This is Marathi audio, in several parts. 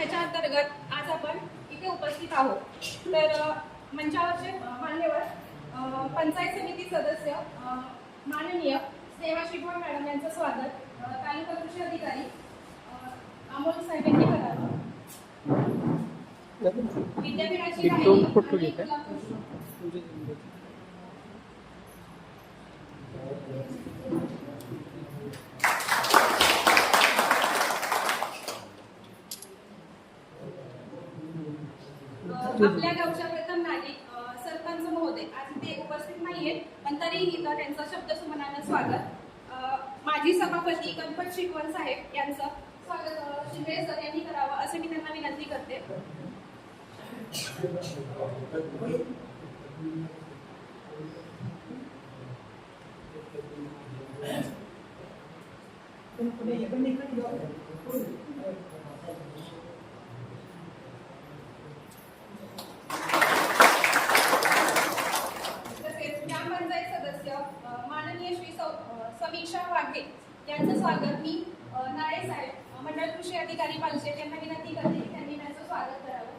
ह्याच्या अंतर्गत आज आपण इथे उपस्थित आहोत. तर मंचावरचे मान्यवर पंचायत समिती सदस्य माननीय स्नेहा शिगवण मॅडम यांचं स्वागत तालुका कृषी अधिकारी अमोल साहेब यांनी करावं. विद्यापीठाची आपल्या गावच्या प्रथम नागरिक सरपंच महोदय आज इथे उपस्थित नाहीयेत, पण तरीही इथं त्यांचं शब्दसुमनानं स्वागत. माजी सभापती गणपत शिकवण साहेब यांचं स्वागत शिंदे सर यांनी करावं असे मी त्यांना विनंती करते. माननीय श्री समीक्षा वाघे यांचं स्वागत मी नाळे साहेब मंडळ कृषी अधिकारी पालशेत यांना विनंती करते की त्यांनी त्यांचं स्वागत करावं.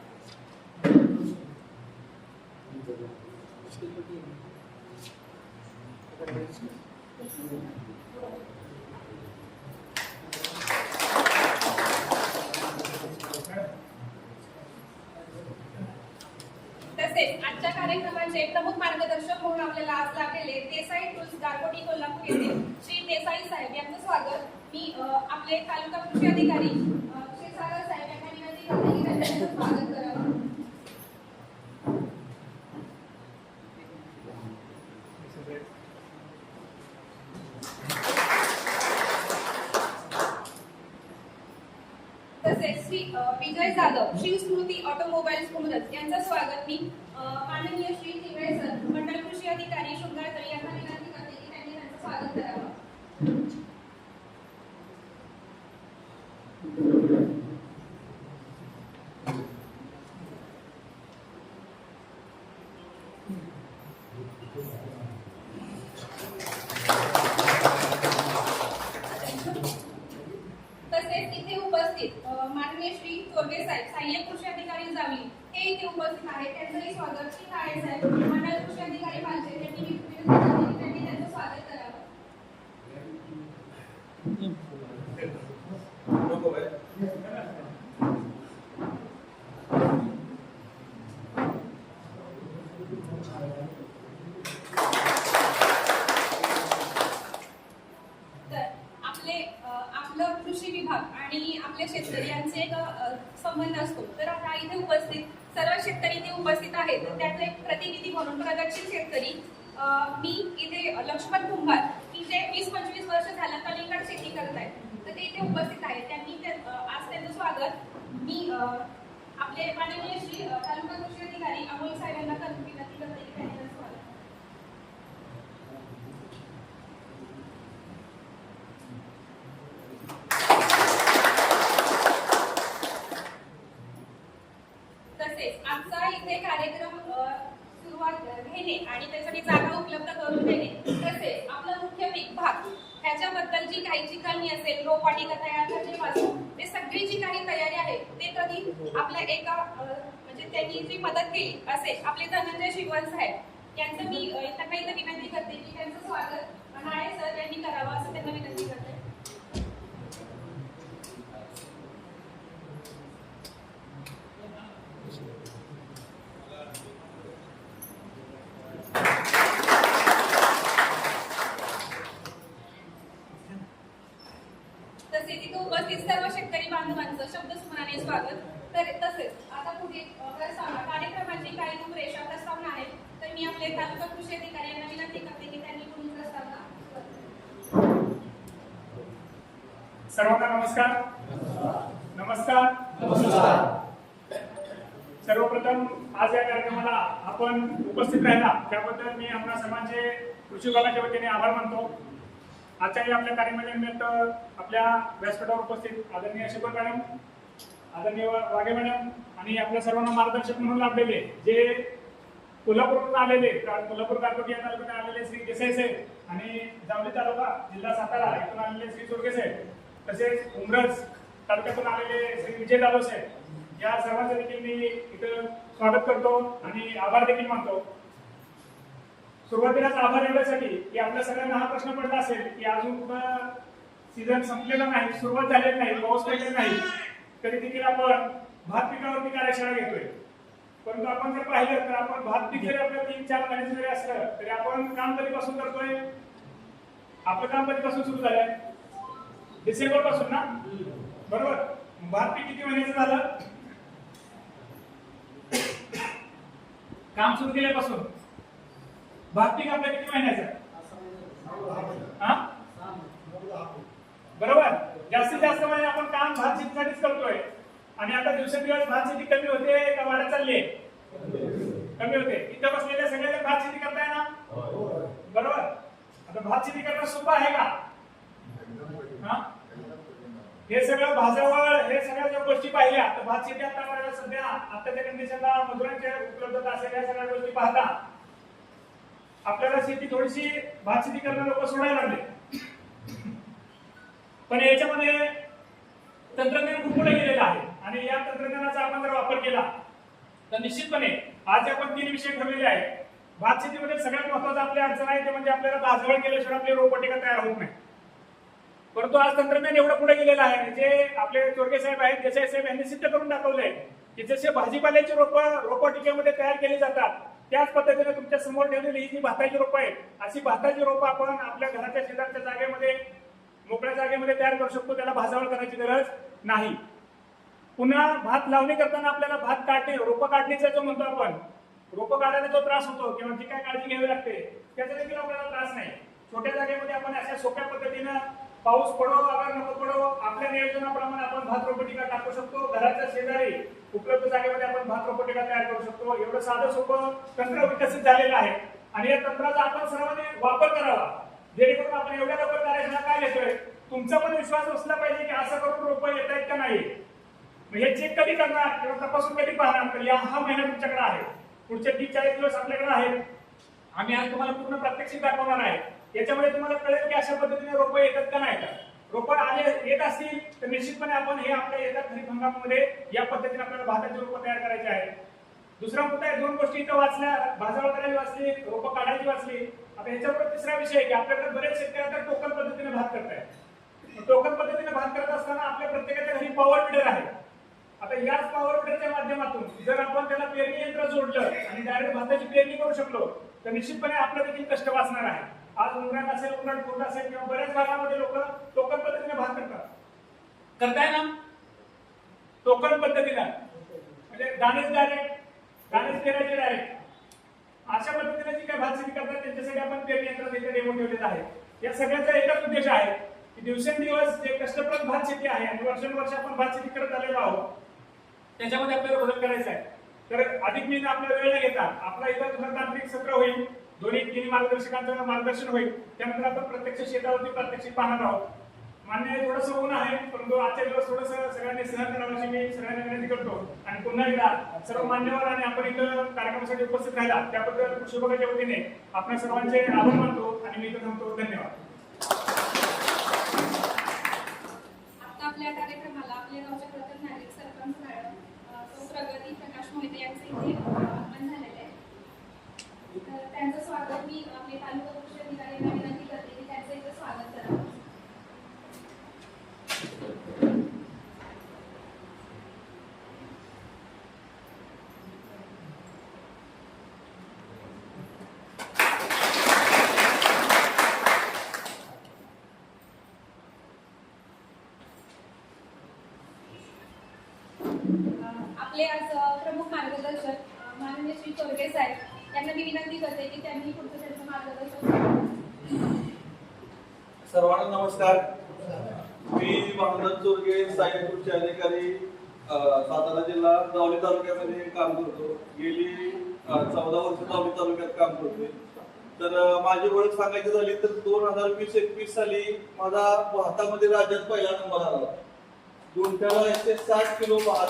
तसेच आजच्या कार्यक्रमाचे प्रमुख मार्गदर्शक म्हणून आपल्याला आज लाभलेले देसाई टूल्स गारगोटी कोल्हापूर येथे श्री देसाई साहेब यांचं स्वागत मी आपले तालुका कृषी अधिकारी श्री सागर साहेब यांना विनंती करते की त्यांचं स्वागत करावं. तसेच श्री विजय जाधव श्री स्मृती ऑटोमोबाईल्स उमरत यांचं स्वागत मी माननीय श्री तिवळे सर मंडळ कृषी अधिकारी शृंगारतळी यांना विनंती करते की त्यांनी त्यांचं स्वागत करावं. तसेच इथे उपस्थित माननीय श्री चोरगे साहेब सहाय्यक कृषी अधिकारी जावली हे इथे उपस्थित आहेत. त्यांचंही स्वागत श्री काळे साहेब मंडळ कृषी अधिकारी पालशेत यांनी विनंती करते की त्यांनी त्यांचं स्वागत करावं. आपलं कृषी विभाग आणि आपल्या शेतकरी यांचे एक संबंध असतो. तर आता इथे उपस्थित सर्व शेतकरी इथे उपस्थित आहेत. त्यातले प्रतिनिधी म्हणून प्रगतशील शेतकरी मी इथे लक्ष्मण कुंभार की जे 20-25 वर्ष झालं कलिंगड शेती करत आहेत, तर ते इथे उपस्थित आहेत. त्यांनी आज त्यांचं स्वागत मी आपले माननीय श्री तालुका कृषी अधिकारी अमोल साहेब यांना विनंती करते की त्यांनी त्यांचं स्वागत. तसेच आमचा इथे कार्यक्रम सुरुवात घेणे आणि त्यासाठी जागा उपलब्ध करून देणे, तसेच आपला मुख्य विभाग ह्याच्याबद्दल जी काही जी कमी असेल रोपवाटिका तयार करण्यापासून ते सगळी जी काही तयारी आहे ते कधी आपल्या एका म्हणजे त्यांनी जी मदत केली असेल आपले धनंजय शिगवण साहेब यांचं मी त्यांना इथं विनंती करते की त्यांचं स्वागत नाळे सर यांनी करावं असं त्यांना विनंती करते. तसेच इथे उपस्थित सर्व शेतकरी बांधवांचं शब्दसुमनाने स्वागत. तर तसेच आता पुढे कार्यक्रमाची काही रूपरेषा प्रस्तावना आहे. तर मी आपले तालुका कृषी अधिकारी यांना विनंती करते की त्यांनी पुढील प्रस्तावना. सर्वांना नमस्कार. नमस्कार. सर्वप्रथम आज या कार्यक्रमाला आपण उपस्थित राहिला त्याबद्दल मी आपल्या सर्वांचे कृषी विभागाच्या वतीने आभार मानतो. आजच्या आपल्या कार्यक्रमानिमित्त आपल्या व्यासपीठावर उपस्थित आदरणीय शिगवण मॅडम, आदरणीय वाघे मॅडम आणि आपल्या सर्वांना मार्गदर्शक म्हणून लाभलेले जे कोल्हापूरहून आलेले कोल्हापूर गारगोटी या तालुक्यात आलेले श्री देसाई साहेब आणि जावली तालुका जिल्हा सातारा येथून आलेले श्री चोरगे साहेब, तसेच उमरज तालुक्यातून आलेले श्री विजय जाधव साहेब या सर्वांचं देखील मी इथं स्वागत करतो आणि आभार देखील मानतो. सुरुवातीलाच आभार एवढ्यासाठी की आपल्या सगळ्यांना हा प्रश्न पडला असेल की अजून कुठं सीझन संपलेला नाही, सुरुवात झालेली नाही, पाऊस पडलेला नाही, तरी देखील आपण भात पिकावरती कार्यशाळा घेतोय. परंतु आपण जर पाहिलं तर आपण भात पीक जरी आपलं 3-4 महिन्याचं जरी असलं तरी आपण काम कधीपासून करतोय? आपलं काम कधीपासून सुरू झालंय? डिसेंबर पासून ना, बरोबर. भात पीक किती महिन्याचं झालं काम सुरू केल्यापासून? भात पीक आपलं किती महिन्याचं? बरोबर. जास्तीत जास्त महिने आपण काम भात शेतीसाठीच करतोय. आणि आता दिवसेंदिवस भात शेती कमी होते का वाढत चालली आहे? कमी होते. इथं बसलेल्या सगळ्या भात शेती करताय ना, बरोबर. आता भात शेती करणं सोपं आहे का? हे सगळं भाजावळ, हे सगळ्या ज्या गोष्टी पाहिल्या तर भात शेती आता सध्या आताच्या कंडिशनला मजुरांच्या उपलब्धता असेल या सगळ्या गोष्टी पाहता आपल्याला शेती थोडीशी भात शेती करणं लोक सोडायला लागले. पण याच्यामध्ये तंत्रज्ञान खूप पुढे गेलेलं आहे आणि या तंत्रज्ञानाचा आपण जर वापर केला तर निश्चितपणे आज आपण 3 विषय ठरलेले आहेत. भात शेतीमध्ये सगळ्यात महत्त्वाचं आपली अडचण आहे ते म्हणजे आपल्याला भाजवळ केल्याशिवाय आपली रोपवाटिका तयार होत नाही. परंतु आज तंत्रज्ञान एवढं पुढे गेलेलं आहे जे आपले चोरगे साहेब आहेत, देसाई साहेब यांनी सिद्ध करून दाखवलंय की जसे भाजीपाल्याची रोपवाटिकेमध्ये तयार केली जातात त्याच पद्धतीने तुमच्या समोर ठेवलेली ही जी भाताची रोपं आहेत अशी भाताची रोपं आपण आपल्या घराच्या शेजारच्या जागेमध्ये मोकळ्या जागेमध्ये तयार करू शकतो. त्याला भाजावळ करायची गरज नाही. पुन्हा भात लावणी करताना आपल्याला भात काढणे, रोपं काढणीचा जो म्हणतो आपण, रोपं काढायला जो त्रास होतो किंवा जी काय काळजी घ्यावी लागते त्याचा देखील आपल्याला त्रास नाही. छोट्या जागेमध्ये आपण अशा सोप्या पद्धतीनं पाऊस पडो अगर नको पडो आपल्या नियोजनाप्रमाणे आपण भात रोपटिका टाकू शकतो. घराच्या शेजारी उपलब्ध जागेमध्ये आपण भात रोपटिका तयार करू शकतो. एवढं साधं सोपं तंत्र विकसित झालेलं आहे आणि या तंत्राचा आपण सर्वांनी वापर करावा जेणेकरून आपण एवढ्या लवकर कार्यशाळा काय घेतोय तुमचा पण विश्वास असला पाहिजे की असं करून रोपं येत आहेत का नाही. हे चेक कधी करणार किंवा तपासून कधी पाहणार तर हा महिना तुमच्याकडे आहे. पुढचे 30-40 दिवस आपल्याकडे आहेत. आम्ही आज तुम्हाला पूर्ण प्रात्यक्षिक दाखवणार आहे. याच्यामध्ये तुम्हाला कळेल की अशा पद्धतीने रोपं येतात का नाही. रोपं आले येत असतील तर निश्चितपणे आपण हे आपल्या येत्या खरीप हंगामामध्ये या पद्धतीने आपल्याला भाताची रोपं तयार करायची आहे. दुसरा मुद्दा आहे, 2 गोष्टी इथं वाचल्या, भाजावळ करायची वाचली, रोपं काढायची वाचली. आता याच्यावर तिसरा विषय आहे की आपल्याकडे बरेच शेतकरी आता टोकन पद्धतीने भात करतायत. टोकन पद्धतीने भात करत असताना आपल्या प्रत्येकाच्या घरी पॉवर विडर आहे. आता याच पॉवर विडरच्या माध्यमातून जर आपण त्याला पेरणी यंत्र जोडलं आणि डायरेक्ट भाताची पेरणी करू शकलो तर निश्चितपणे आपलं देखील कष्ट वाचणार आहे. आज उन्हाळ्यात असेल, उन्हाळ्यात असेल किंवा बऱ्याच भागामध्ये लोक टोकन पद्धतीने भात करतात. करताय ना टोकन पद्धतीने, म्हणजे दाणेच पेरायचे डायरेक्ट. अशा पद्धतीने जी काही भात शेती करतात त्यांच्यासाठी आपण पेरणी यंत्र इथे डेमो ठेवलेलं आहे. या सगळ्याचा एकच उद्देश आहे की दिवसेंदिवस जे कष्टप्रद भात शेती आहे आणि वर्षानुवर्ष आपण भात शेती करत आलेलो आहोत त्याच्यामध्ये आपल्याला बदल करायचा आहे. तर अधिक मी आपल्या वेळ न घेता आपला इथं तांत्रिक सत्र होईल, तिन्ही मार्गदर्शकांचं मार्गदर्शन होईल. त्यानंतर आपण प्रत्यक्ष शेतावरती प्रात्यक्षिक पाहणार आहोत. मान्य आहे थोडंसं ऊन आहे परंतु आजच्या दिवस थोडंसं सगळ्यांनी सहन करावं अशी मी सगळ्यांना विनंती करतो. आणि पुन्हा एकदा सर्व मान्यवर आणि आपण इथं कार्यक्रमासाठी उपस्थित राहिला त्याबद्दल कृषी विभागाच्या वतीने आपल्या सर्वांचे आभार मानतो आणि मी इथं थांबतो. धन्यवाद. आता आपल्या कार्यक्रमाला आपले गावचे प्रथम नागरिक सरपंच मॅडम सौ प्रगती प्रकाश मोहिते यांचे इथे आगमन झालेले आहे. तर त्यांचं स्वागत मी आपले तालुका कृषी अधिकाऱ्यांना विनंती करते की त्यांचं इथं स्वागत करावं. आपले आज प्रमुख मार्गदर्शक माननीय श्री चोरगे साहेब यांना मी विनंती करते की त्यांनी पुढचं त्यांचं मार्गदर्शन. सर्वांना नमस्कार. मी भामराज चोरगे, सहाय्यक कृषी अधिकारी, सातारा जिल्हा, जावली तालुक्यामध्ये काम करतो. गेली 14 वर्ष जावली तालुक्यात काम करतोय. तर माझी ओळख सांगायची झाली तर 2020-21 साली माझा भातामध्ये राज्यात पहिला नंबर आला. गुंठ्याला 160 किलो भात,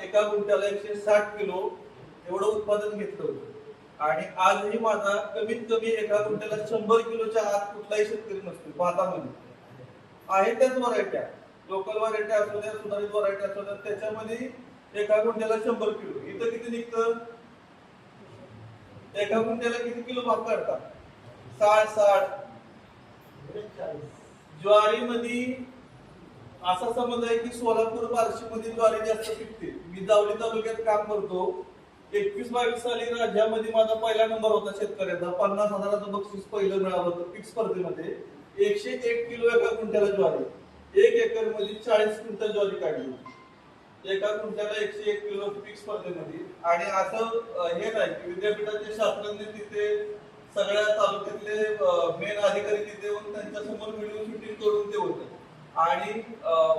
एका गुंठ्याला 160 किलो एवढं उत्पादन घेतलं होतं. आणि आजही माझा कमीत कमी एका गुंठ्याला 100 किलोच्या आत कुठलाही शेतकरी नसतो. भातामध्ये आहे त्याच व्हरायट्या लोकल व्हरायटी असू द्या, सुधारित व्हरायटी असू द्या, त्याच्यामध्ये एका गुंठ्याला 100 किलो. इथं किती निघतं? एका गुंठ्याला किती किलो भाग काढतात? 60. ज्वारीमध्ये असा समज आहे की सोलापूर बार्शीमध्ये ज्वारी जास्त पिकते. मी जावली तालुक्यात काम करतो. 21-22 साली राज्यामध्ये माझा पहिला नंबर होता शेतकऱ्याचा. 50,000चं बक्षीस पहिलं मिळालं होतं पीक स्पर्धेमध्ये. 101 किलो एका गुंठ्याला ज्वारी. 1 एकर मध्ये 40 क्विंटल ज्वारी काढली. एका गुंठ्याला 101 किलो पीक स्पर्धेमध्ये. आणि असं हे नाही की विद्यापीठाचे शास्त्रज्ञ तिथे सगळ्या तालुक्यातले मेन अधिकारी तिथे येऊन त्यांच्या समोर व्हिडिओ शूटिंग करून ते होते. आणि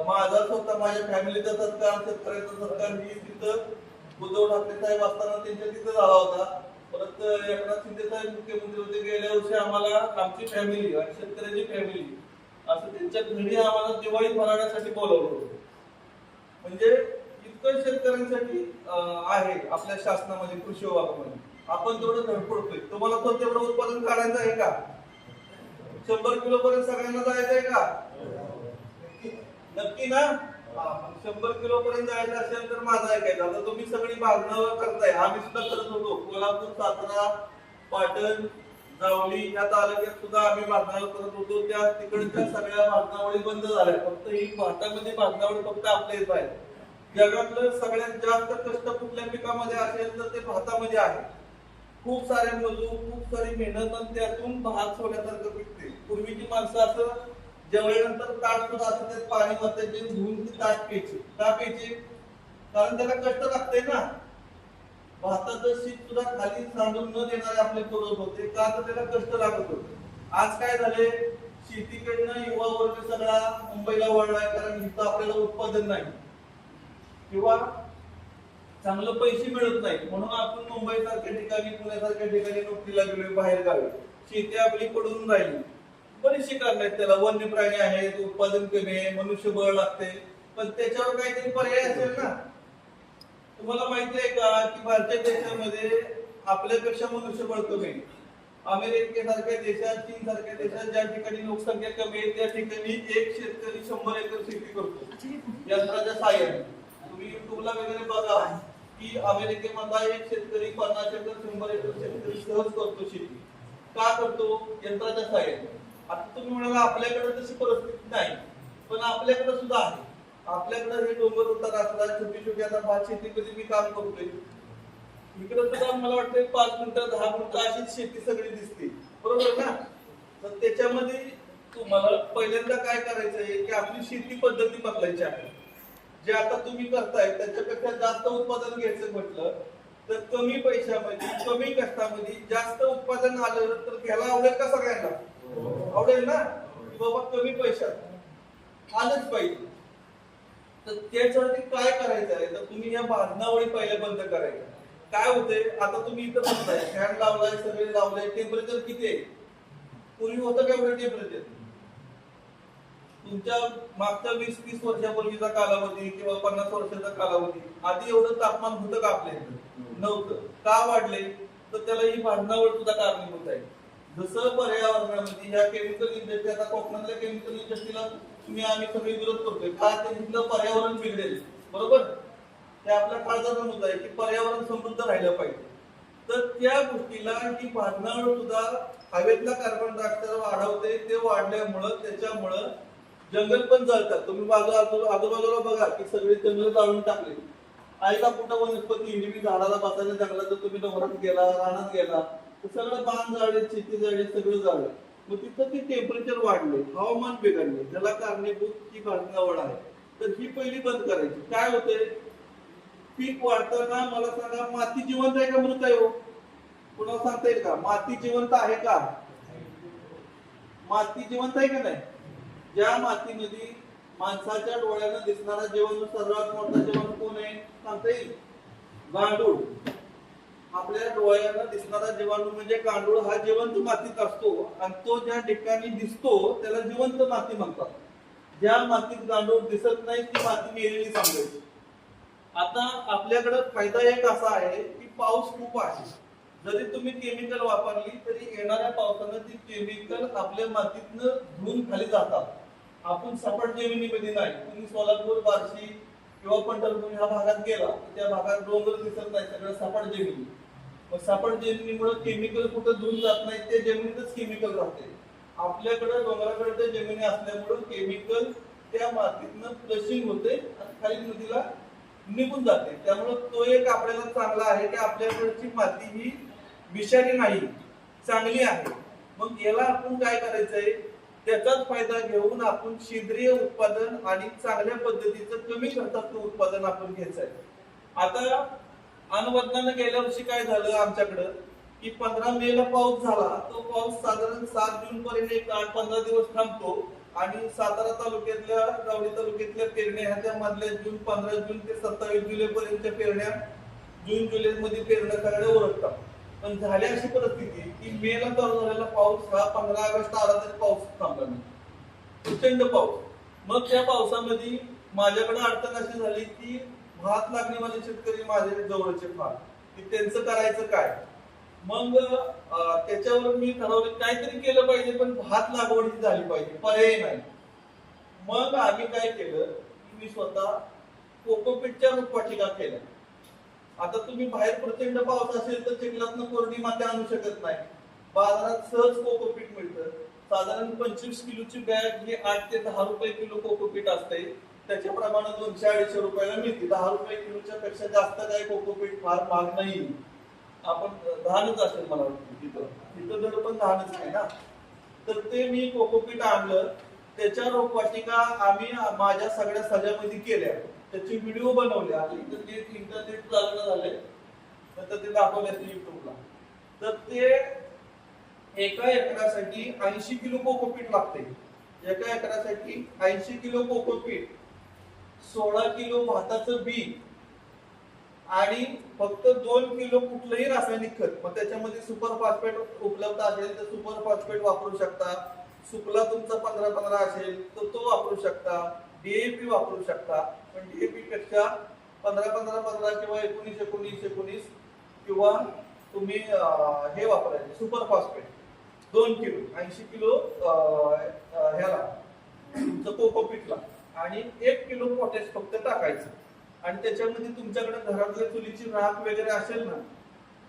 माझा स्वतः माझ्या फॅमिलीचा सत्कार, शेतकऱ्याचा सत्कार मी तिथं उद्धव ठाकरे साहेब असताना त्यांच्या तिथं झाला होता. परत एकनाथ शिंदे साहेब मुख्यमंत्री होते. गेल्या वर्षी आम्हाला आमची फॅमिली आणि शेतकऱ्याची फॅमिली असं त्यांच्या घरी आम्हाला दिवाळी फराळासाठी बोलावलं होतं. म्हणजे इतकं शेतकऱ्यांसाठी आहे आपल्या शासनामध्ये, कृषी विभागामध्ये. आपण तेवढं धडपडतोय. तुम्हाला तर तेवढं उत्पादन काढायचं आहे का? 100 किलो पर्यंत सगळ्यांना जायचं आहे का? नक्की ना? 100 किलो पर्यंत जायचं असेल तर माझं ऐकायचं. आता तुम्ही सगळी भागणं करताय, आम्ही सुद्धा करत होतो. कोल्हापूर, सातारा, पाटण, जावली या तालुक्यात सुद्धा आम्ही भागणावळ करत होतो. त्या तिकडच्या सगळ्या भागणावळी बंद झाल्या. फक्त ही भारतामध्ये भागणावळ फक्त आपल्या येत आहे. जगातलं सगळ्यात जास्त कष्ट कुठल्या पिकामध्ये असेल तर ते भातामध्ये आहे. खूप सारे मजूर, खूप सारी मेहनत आणि त्यातून भात सोडण्यासारखं पिकते. पूर्वीची माणसं असं जेवल्यानंतर ताट सुद्धा असं त्यात पाणी वाचायचे, धुवून ती ताट प्यायची. का प्यायची? कारण त्याला कष्ट लागते ना. भाताचं शीत सुद्धा खाली सांडून न देणारे आपले पूर्वज होते. का तर त्याला कष्ट लागत होते. आज काय झाले? शेतीकडनं युवा वर्ग सगळा मुंबईला वळलाय. कारण इथं आपल्याला उत्पादन नाही किंवा चांगलं पैसे मिळत नाही. म्हणून आपण मुंबई सारख्या ठिकाणी, पुण्यासारख्या ठिकाणी नोकरीला गेलोय, बाहेर गावी. शेती आपली पडून राहिली. बरेचसे कारण आहेत त्याला. वन्य प्राणी आहेत, उत्पादन कमी आहे, मनुष्यबळ लागते. पण त्याच्यावर काहीतरी पर्याय असेल ना. तुम्हाला माहिती आहे का की भारतीय देशामध्ये आपल्यापेक्षा मनुष्यबळ कमी आहे. अमेरिकेसारख्या देशात, चीन सारख्या देशात ज्या ठिकाणी लोकसंख्या कमी आहे त्या ठिकाणी एक शेतकरी 100 एकर शेती करतो यंत्राच्या साहाय्याने. तुम्ही युट्यूबला वगैरे बघा की अमेरिकेमधला एक शेतकरी 50 एकर 100 एकर शेतकरी सहज करतो शेती. का करतो? यंत्राच्या साहाय्याने. आता तुम्ही म्हणाला आपल्याकडे तशी परिस्थिती नाही, पण आपल्याकडे सुद्धा आहे. आपल्याकडे हे डोंगर उतार असतात, छोटी छोटी आता भात शेतीमध्ये मी काम करतोय. इकडे सुद्धा मला वाटतं 5 गुंठा 10 गुंठा अशीच शेती सगळी दिसते, बरोबर ना? तर त्याच्यामध्ये तुम्हाला पहिल्यांदा काय करायचं आहे की आपली शेती पद्धती बदलायची आहे. जे आता तुम्ही करताय त्याच्यापेक्षा जास्त उत्पादन घ्यायचं म्हटलं तर कमी पैशामध्ये, कमी कष्टामध्ये जास्त उत्पादन आलं तर घ्यायला आवडेल का सगळ्यांना? आवडेल ना? बाबा कमी पैशात आलंच पाहिजे. तर त्याच्यासाठी काय करायचं आहे? तर तुम्ही या भागणावळी पहिले बंद करायच्या. काय होते? आता तुम्ही इथं बसताय, फॅन लावलाय, सगळे लावलाय, टेम्परेचर किती आहे? पूर्वी होतं का एवढं टेम्परेचर? तुमच्या मागच्या 20-30 वर्षापूर्वीचा कालावधी किंवा 50 वर्षाचा कालावधी आधी एवढं तापमान होतं का आपल्या इथं? नव्हतं. का वाढले? तर त्याला ही भागणावळ सुद्धा कारणीभूत आहे. जसं पर्यावरणामध्ये ह्या केमिकल इंडस्ट्री, आता कोकणातल्या केमिकल इंडस्ट्रीला आम्ही सगळे विरोध करतोय. का? ते तिथलं पर्यावरण बिघडेल, बरोबर? ते आपल्या काळजाचा मुद्दा आहे की पर्यावरण समृद्ध राहिलं पाहिजे. तर त्या गोष्टीला ही भागणावळ सुद्धा हवेतला कार्बन डायऑक्साईड वाढवते. ते वाढल्यामुळं त्याच्यामुळं जंगल पण जळतात. तुम्ही आजूबाजूला बघा की सगळे जंगल जाळून टाकले. आईला कुठं वनस्पती हिरवी झाडाला बसायला जंगलात जर तुम्ही डोंगरात गेला, रानात गेला तर सगळं बांध जाळे, शेती जाळे, सगळं जाळे. मग तिथं ते टेम्परेचर वाढले, हवामान बिघडले. त्याला कारणीभूत ही भागणावळ आहे. तर ही पहिली बंद करायची. काय होतंय? पीक वाढताना मला सांगा, माती जिवंत आहे का मृत आहे? हो, कुणाला सांगता येईल का? माती जिवंत आहे का? माती जिवंत आहे का नाही? ज्या मातीमध्ये माणसाच्या डोळ्यानं दिसणारा जीवाणू, सर्वात मोठा जीवाणू कोण आहे सांगता येईल? गांडूळ. आपल्या डोळ्यानं दिसणारा जीवाणू म्हणजे गांडूळ हा जिवंत मातीत असतो. आणि तो ज्या ठिकाणी दिसतो त्याला जिवंत माती म्हणतात. ज्या मातीत गांडूळ दिसत नाही ती माती मेलेली समजायची. आता आपल्याकडे फायदा एक असा आहे की पाऊस खूप आहे. जरी तुम्ही केमिकल वापरली तरी येणाऱ्या पावसानं ती केमिकल आपल्या मातीतनं धुवून खाली जातात. आपण सपाट जमिनीमध्ये नाही. तुम्ही सोलापूर, बार्शी किंवा पंढरपूर ह्या भागात गेला तर त्या भागात डोंगर दिसत नाही, सगळं सपाट जमिनी. मग सपाट जमिनीमुळे केमिकल कुठं धुवून जात नाही, ते जमिनीतच केमिकल राहते. आपल्याकडे डोंगराकडे जमिनी असल्यामुळे केमिकल त्या मातीतनं फ्लशिंग होते आणि खाली नदीला निघून जाते. त्यामुळे तो एक आपल्याला चांगला आहे की आपल्याकडची माती ही विषारी नाही, चांगली आहे. मग याला आपण काय करायचंय, त्याचाच फायदा घेऊन आपण सेंद्रिय उत्पादन आणि चांगल्या पद्धतीचं कमी खर्चाचं उत्पादन आपण घ्यायचंय. आता अनवधनानं गेल्या वर्षी काय झालं आमच्याकडं की 15 मे ला पाऊस झाला. तो पाऊस साधारण 7 जून पर्यंत एक 8-15 दिवस थांबतो आणि सातारा तालुक्यातल्या, जावळी तालुक्यातल्या पेरण्या ह्या त्या मधल्या जून 15 जून ते 27 जुलै पर्यंतच्या पेरण्या जून जुलै मध्ये पेरण्या सगळ्या ओळखतात. पण झाली अशी परिस्थिती की मे ला चालू झालेला पाऊस हा 15 ऑगस्ट आला तरी पाऊस थांबला नाही, प्रचंड पाऊस. मग त्या पावसामध्ये माझ्याकडे अडचण अशी झाली की भात लागणीवाले शेतकरी माझे जवळचे फार, की त्यांचं करायचं काय. मग त्याच्यावर मी ठरवलं काहीतरी केलं पाहिजे, पण भात लागवड ही झाली पाहिजे, पर्याय नाही. मग आम्ही काय केलं की मी स्वतः कोकोपीटच्या रोपवाटिका केल्या. आता तुम्ही बाहेर प्रचंड पाऊस असेल तर चिखलातनं कोरडी माती आणू शकत नाही. बाजारात सहज कोकोपीट मिळतं. साधारण 25 किलोची बॅग ही 8 ते 10 रुपये किलो कोकोपीट असते. त्याच्या प्रमाणात 200-250 रुपयाला मिळते. 10 रुपये किलोच्या पेक्षा जास्त काही कोकोपीट फार महाग नाही. आपण धानच असेल मला वाटतं तिथं दर पण धानच आहे ना. तर ते मी कोकोपीट आणलं. त्याच्या रोपवाटिका आम्ही माझ्या सगळ्या सजामध्ये केल्या, त्याचे व्हिडिओ बनवले. आणि इंटरनेट चालू झाले तर ते दाखवले युट्यूबला. तर ते एका एकरासाठी 80 किलो कोकोपीट लागते. एका एकरासाठी 80 किलो कोकोपीट, 16 किलो भाताचं बी आणि फक्त 2 किलो कुठलंही रासायनिक खत. मग त्याच्यामध्ये सुपर फॉस्फेट उपलब्ध असेल तर सुपर फॉस्फेट वापरू शकता. सुकला तुमचा 15-15 असेल तर तो वापरू शकता. डीएपी वापरू शकता. पण डीएपी पेक्षा 15-15-15 किंवा 19-19-19 किंवा तुम्ही हे वापरायचे सुपर फॉस्फेट 2 किलो 80 किलो ह्याला तुमचं कोकोपीटला आणि 1 किलो पोटॅश फक्त टाकायचं. आणि त्याच्यामध्ये तुमच्याकडे घरातल्या चुलीची राख वगैरे असेल ना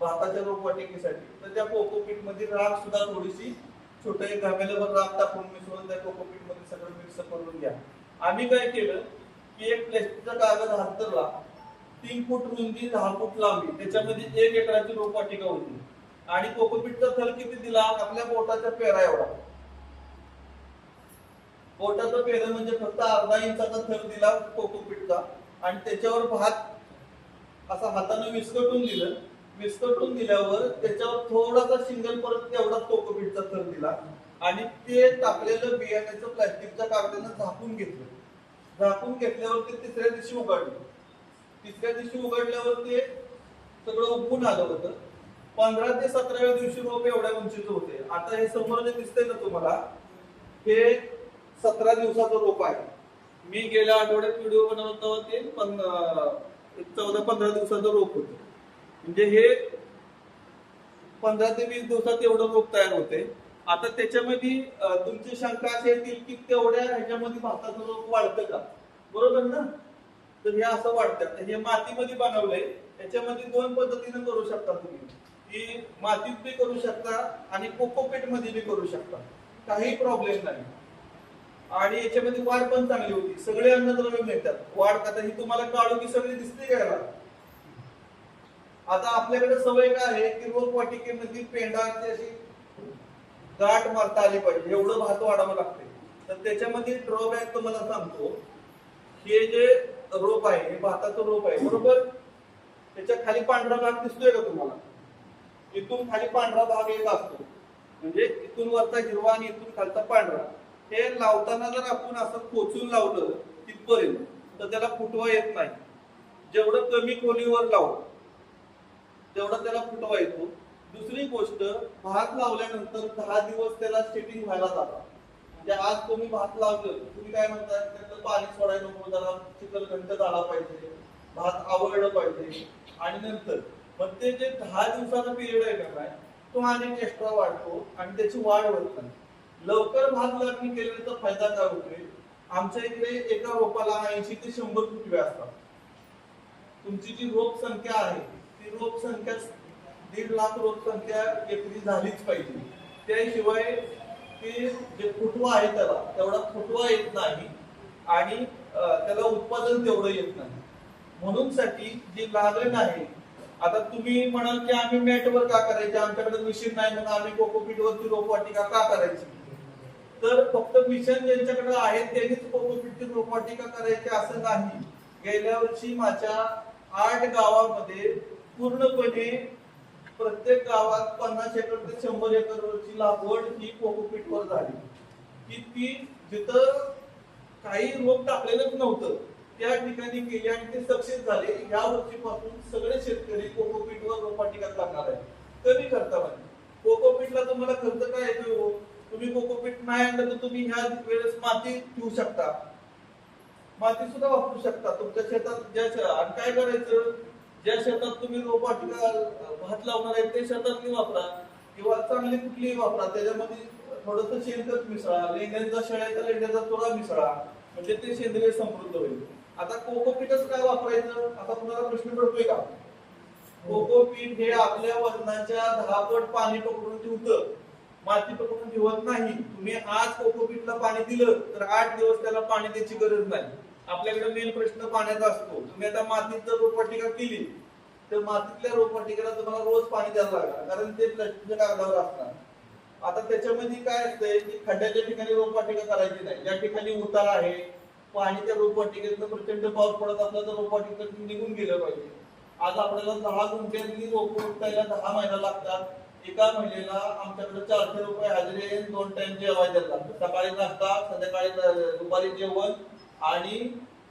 भाताच्या रोपवाटिकेसाठी, तर त्या कोकोपीट मध्ये राख सुद्धा थोडीशी छोटं एक घामेल्यावर राख टाकून मिसळून त्या कोकोपीट मध्ये सगळं मिक्स करून घ्या. आम्ही काय केलं की एक प्लास्टिकचा कागद हातरला, 3 फूट रुंदी 10 फूट लांबी, त्याच्यामध्ये 1 एकराची रोपवाटिका होती. आणि कोकोपीटचा थर किती दिला, आपल्या बोटाच्या पेरा एवढा. बोटाचा पेरा म्हणजे फक्त अर्धा इंचाचा थर दिला कोकोपीटचा. आणि त्याच्यावर भात असा हाताने विस्कटून दिलं. विस्कटून दिल्यावर त्याच्यावर थोडासा सिंगल परत तेवढाच कोकोपीटचा थर दिला आणि ते टाकलेलं बियाण्याचं प्लास्टिकच्या कागदानं झाकून घेतलं. झाकून घेतल्यावर ते तिसऱ्या दिवशी उघडलं. तिसऱ्या दिवशी उघडल्यावर ते सगळं उगवून आलं होतं. 15 ते 17व्या दिवशी रोप एवढ्या उंचीचं होते. आता हे समोर जे दिसतंय ना तुम्हाला, हे 17 दिवसाचं रोप आहे. मी गेल्या आठवड्यात व्हिडिओ बनवत होते, पण 14-15 दिवसाचं रोप होतं. म्हणजे हे 15 ते 20 दिवसात एवढं रोप तयार होते. आता त्याच्यामध्ये तुमची शंका अशी येतील की तेवढ्या ह्याच्यामध्ये भाताचं रोप वाढतं का, बरोबर ना. तर हे असं वाढतं. हे मातीमध्ये बनवलंय. त्याच्यामध्ये 2 पद्धतीने करू शकता तुम्ही, की मातीत बी करू शकता आणि कोकोपीट मध्ये बी करू शकता, काही प्रॉब्लेम नाही. आणि याच्यामध्ये वाढ पण चांगली होती. सगळे अन्नद्रव्य मिळतात. वाढ आता ही तुम्हाला काढू की सगळी दिसते का. आता आपल्याकडे सवय काय आहे की रोपवाटिकेमध्ये पेंडाची अशी गाठ मारता आली पाहिजे, एवढं भात वाढावं लागते. तर त्याच्यामध्ये ड्रॉबॅक तुम्हाला सांगतो. हे जे रोप आहे हे भाताचं रोप आहे, बरोबर. त्याच्या खाली पांढरा भाग दिसतोय का तुम्हाला. इथून खाली पांढरा भाग एक असतो, म्हणजे इथून वरचा हिरवा आणि इथून खालचा पांढरा. हे लावताना जर आपण असं खोचून लावलं तिथपर्यंत तर त्याला फुटवा येत नाही. जेवढं कमी खोलीवर लावलं तेवढा त्याला फुटवा येतो. दुसरी गोष्ट, भात लावल्यानंतर 10 दिवस त्याला सेटिंग व्हायला जातात. म्हणजे आज तुम्ही भात लावलं, तुम्ही काय म्हणता, त्याचं पाणी सोडायला नको, जरा चिखल घंट झाला पाहिजे, भात आवळलं पाहिजे. आणि नंतर मग ते जे 10 दिवसाचा पिरियड आहे का, तो अनेक एक्स्ट्रा वाढतो आणि त्याची वाढ होत नाही. लवकर भात लागणी केल्याचा फायदा काय होतोय आमच्या इकडे एका रोपाला 80 ते 100 फुटवे असतात. तुमची जी रोप संख्या आहे ती रोप संख्या 1.5 लाख रोप संख्या एकरी झालीच पाहिजे. त्याशिवाय ते जे फुटवा आहे त्याला तेवढा फुटवा येत नाही आणि त्याला उत्पादन तेवढं येत नाही. म्हणून साठी जी लागण आहे, आता तुम्ही म्हणाल की आम्ही मॅटवर का करायचे, आमच्याकडे मशीन नाही म्हणून आम्ही कोकोपीट वरती रोपवाटिका का करायची. तर फक्त मिशन ज्यांच्याकडे आहे त्यांनीच कोकोपीटची रोपवाटिका करायची असं नाही. गेल्या वर्षी माझ्या 8 गावामध्ये पूर्णपणे प्रत्येक गावात 50 एकर ते 100 एकरची लागवड ही कोकोपीटवर झाली. की ती जिथं काही रोप टाकलेलंच नव्हतं त्या ठिकाणी केली आणि ते सक्सेस झाले. या वर्षीपासून सगळे शेतकरी कोकोपीटवर रोपवाटिका करणार आहेत. कमी खर्चामध्ये. कोकोपीटला तुम्हाला खर्च काय येतो, तुम्ही कोकोपीट नाही आणलं तर तुम्ही ह्या वेळेस माती ठेवू शकता, माती सुद्धा वापरू शकता तुमच्या शेतात. आणि काय करायचं, ज्या शेतात तुम्ही रोपवाटिका भात लावणार आहे ते शेतातली वापरा किंवा चांगली कुठलीही वापरा. त्याच्यामध्ये थोडंसं शेणखत मिसळा, लेंड्यांचा शेळ्याचा लेंड्याचा चुरा मिसळा, म्हणजे ते सेंद्रिय समृद्ध होईल. आता कोकोपीटच काय वापरायचं, आता तुम्हाला प्रश्न पडतोय का. कोकोपीट हे आपल्या वजनाच्या 10 पट पाणी पकडून ठेवतं, माती पकडून ठेवत नाही. तुम्ही आज कोकोपीटला पाणी दिलं तर 8 दिवस त्याला पाणी द्यायची गरज नाही. आपल्याकडे मेन प्रश्न पाण्याचा असतो. तुम्ही आता मातीत जर रोपवाटिका केली तर मातीतल्या रोपवाटिकेला तुम्हाला रोज पाणी द्यावं लागणार, कारण ते प्लास्टिकच्या कागदावर असणार. आता त्याच्यामध्ये काय असतंय की खड्ड्याच्या ठिकाणी रोपवाटिका करायची नाही. ज्या ठिकाणी उतार आहे, पाणी त्या रोपवाटिकेतनं प्रचंड पाऊस पडत असला तर रोपवाटिकेतून निघून गेलं पाहिजे. आज आपल्याला 10 गुंठ्यातली रोप उपटायला 10 महिना लागतात. एका महिन्याला आमच्याकडे 400 रुपये हजेरी आहे, 2 टाइम जेवायला लागतं. सकाळी नाश्ता, संध्याकाळी दुपारी जेवण, आणि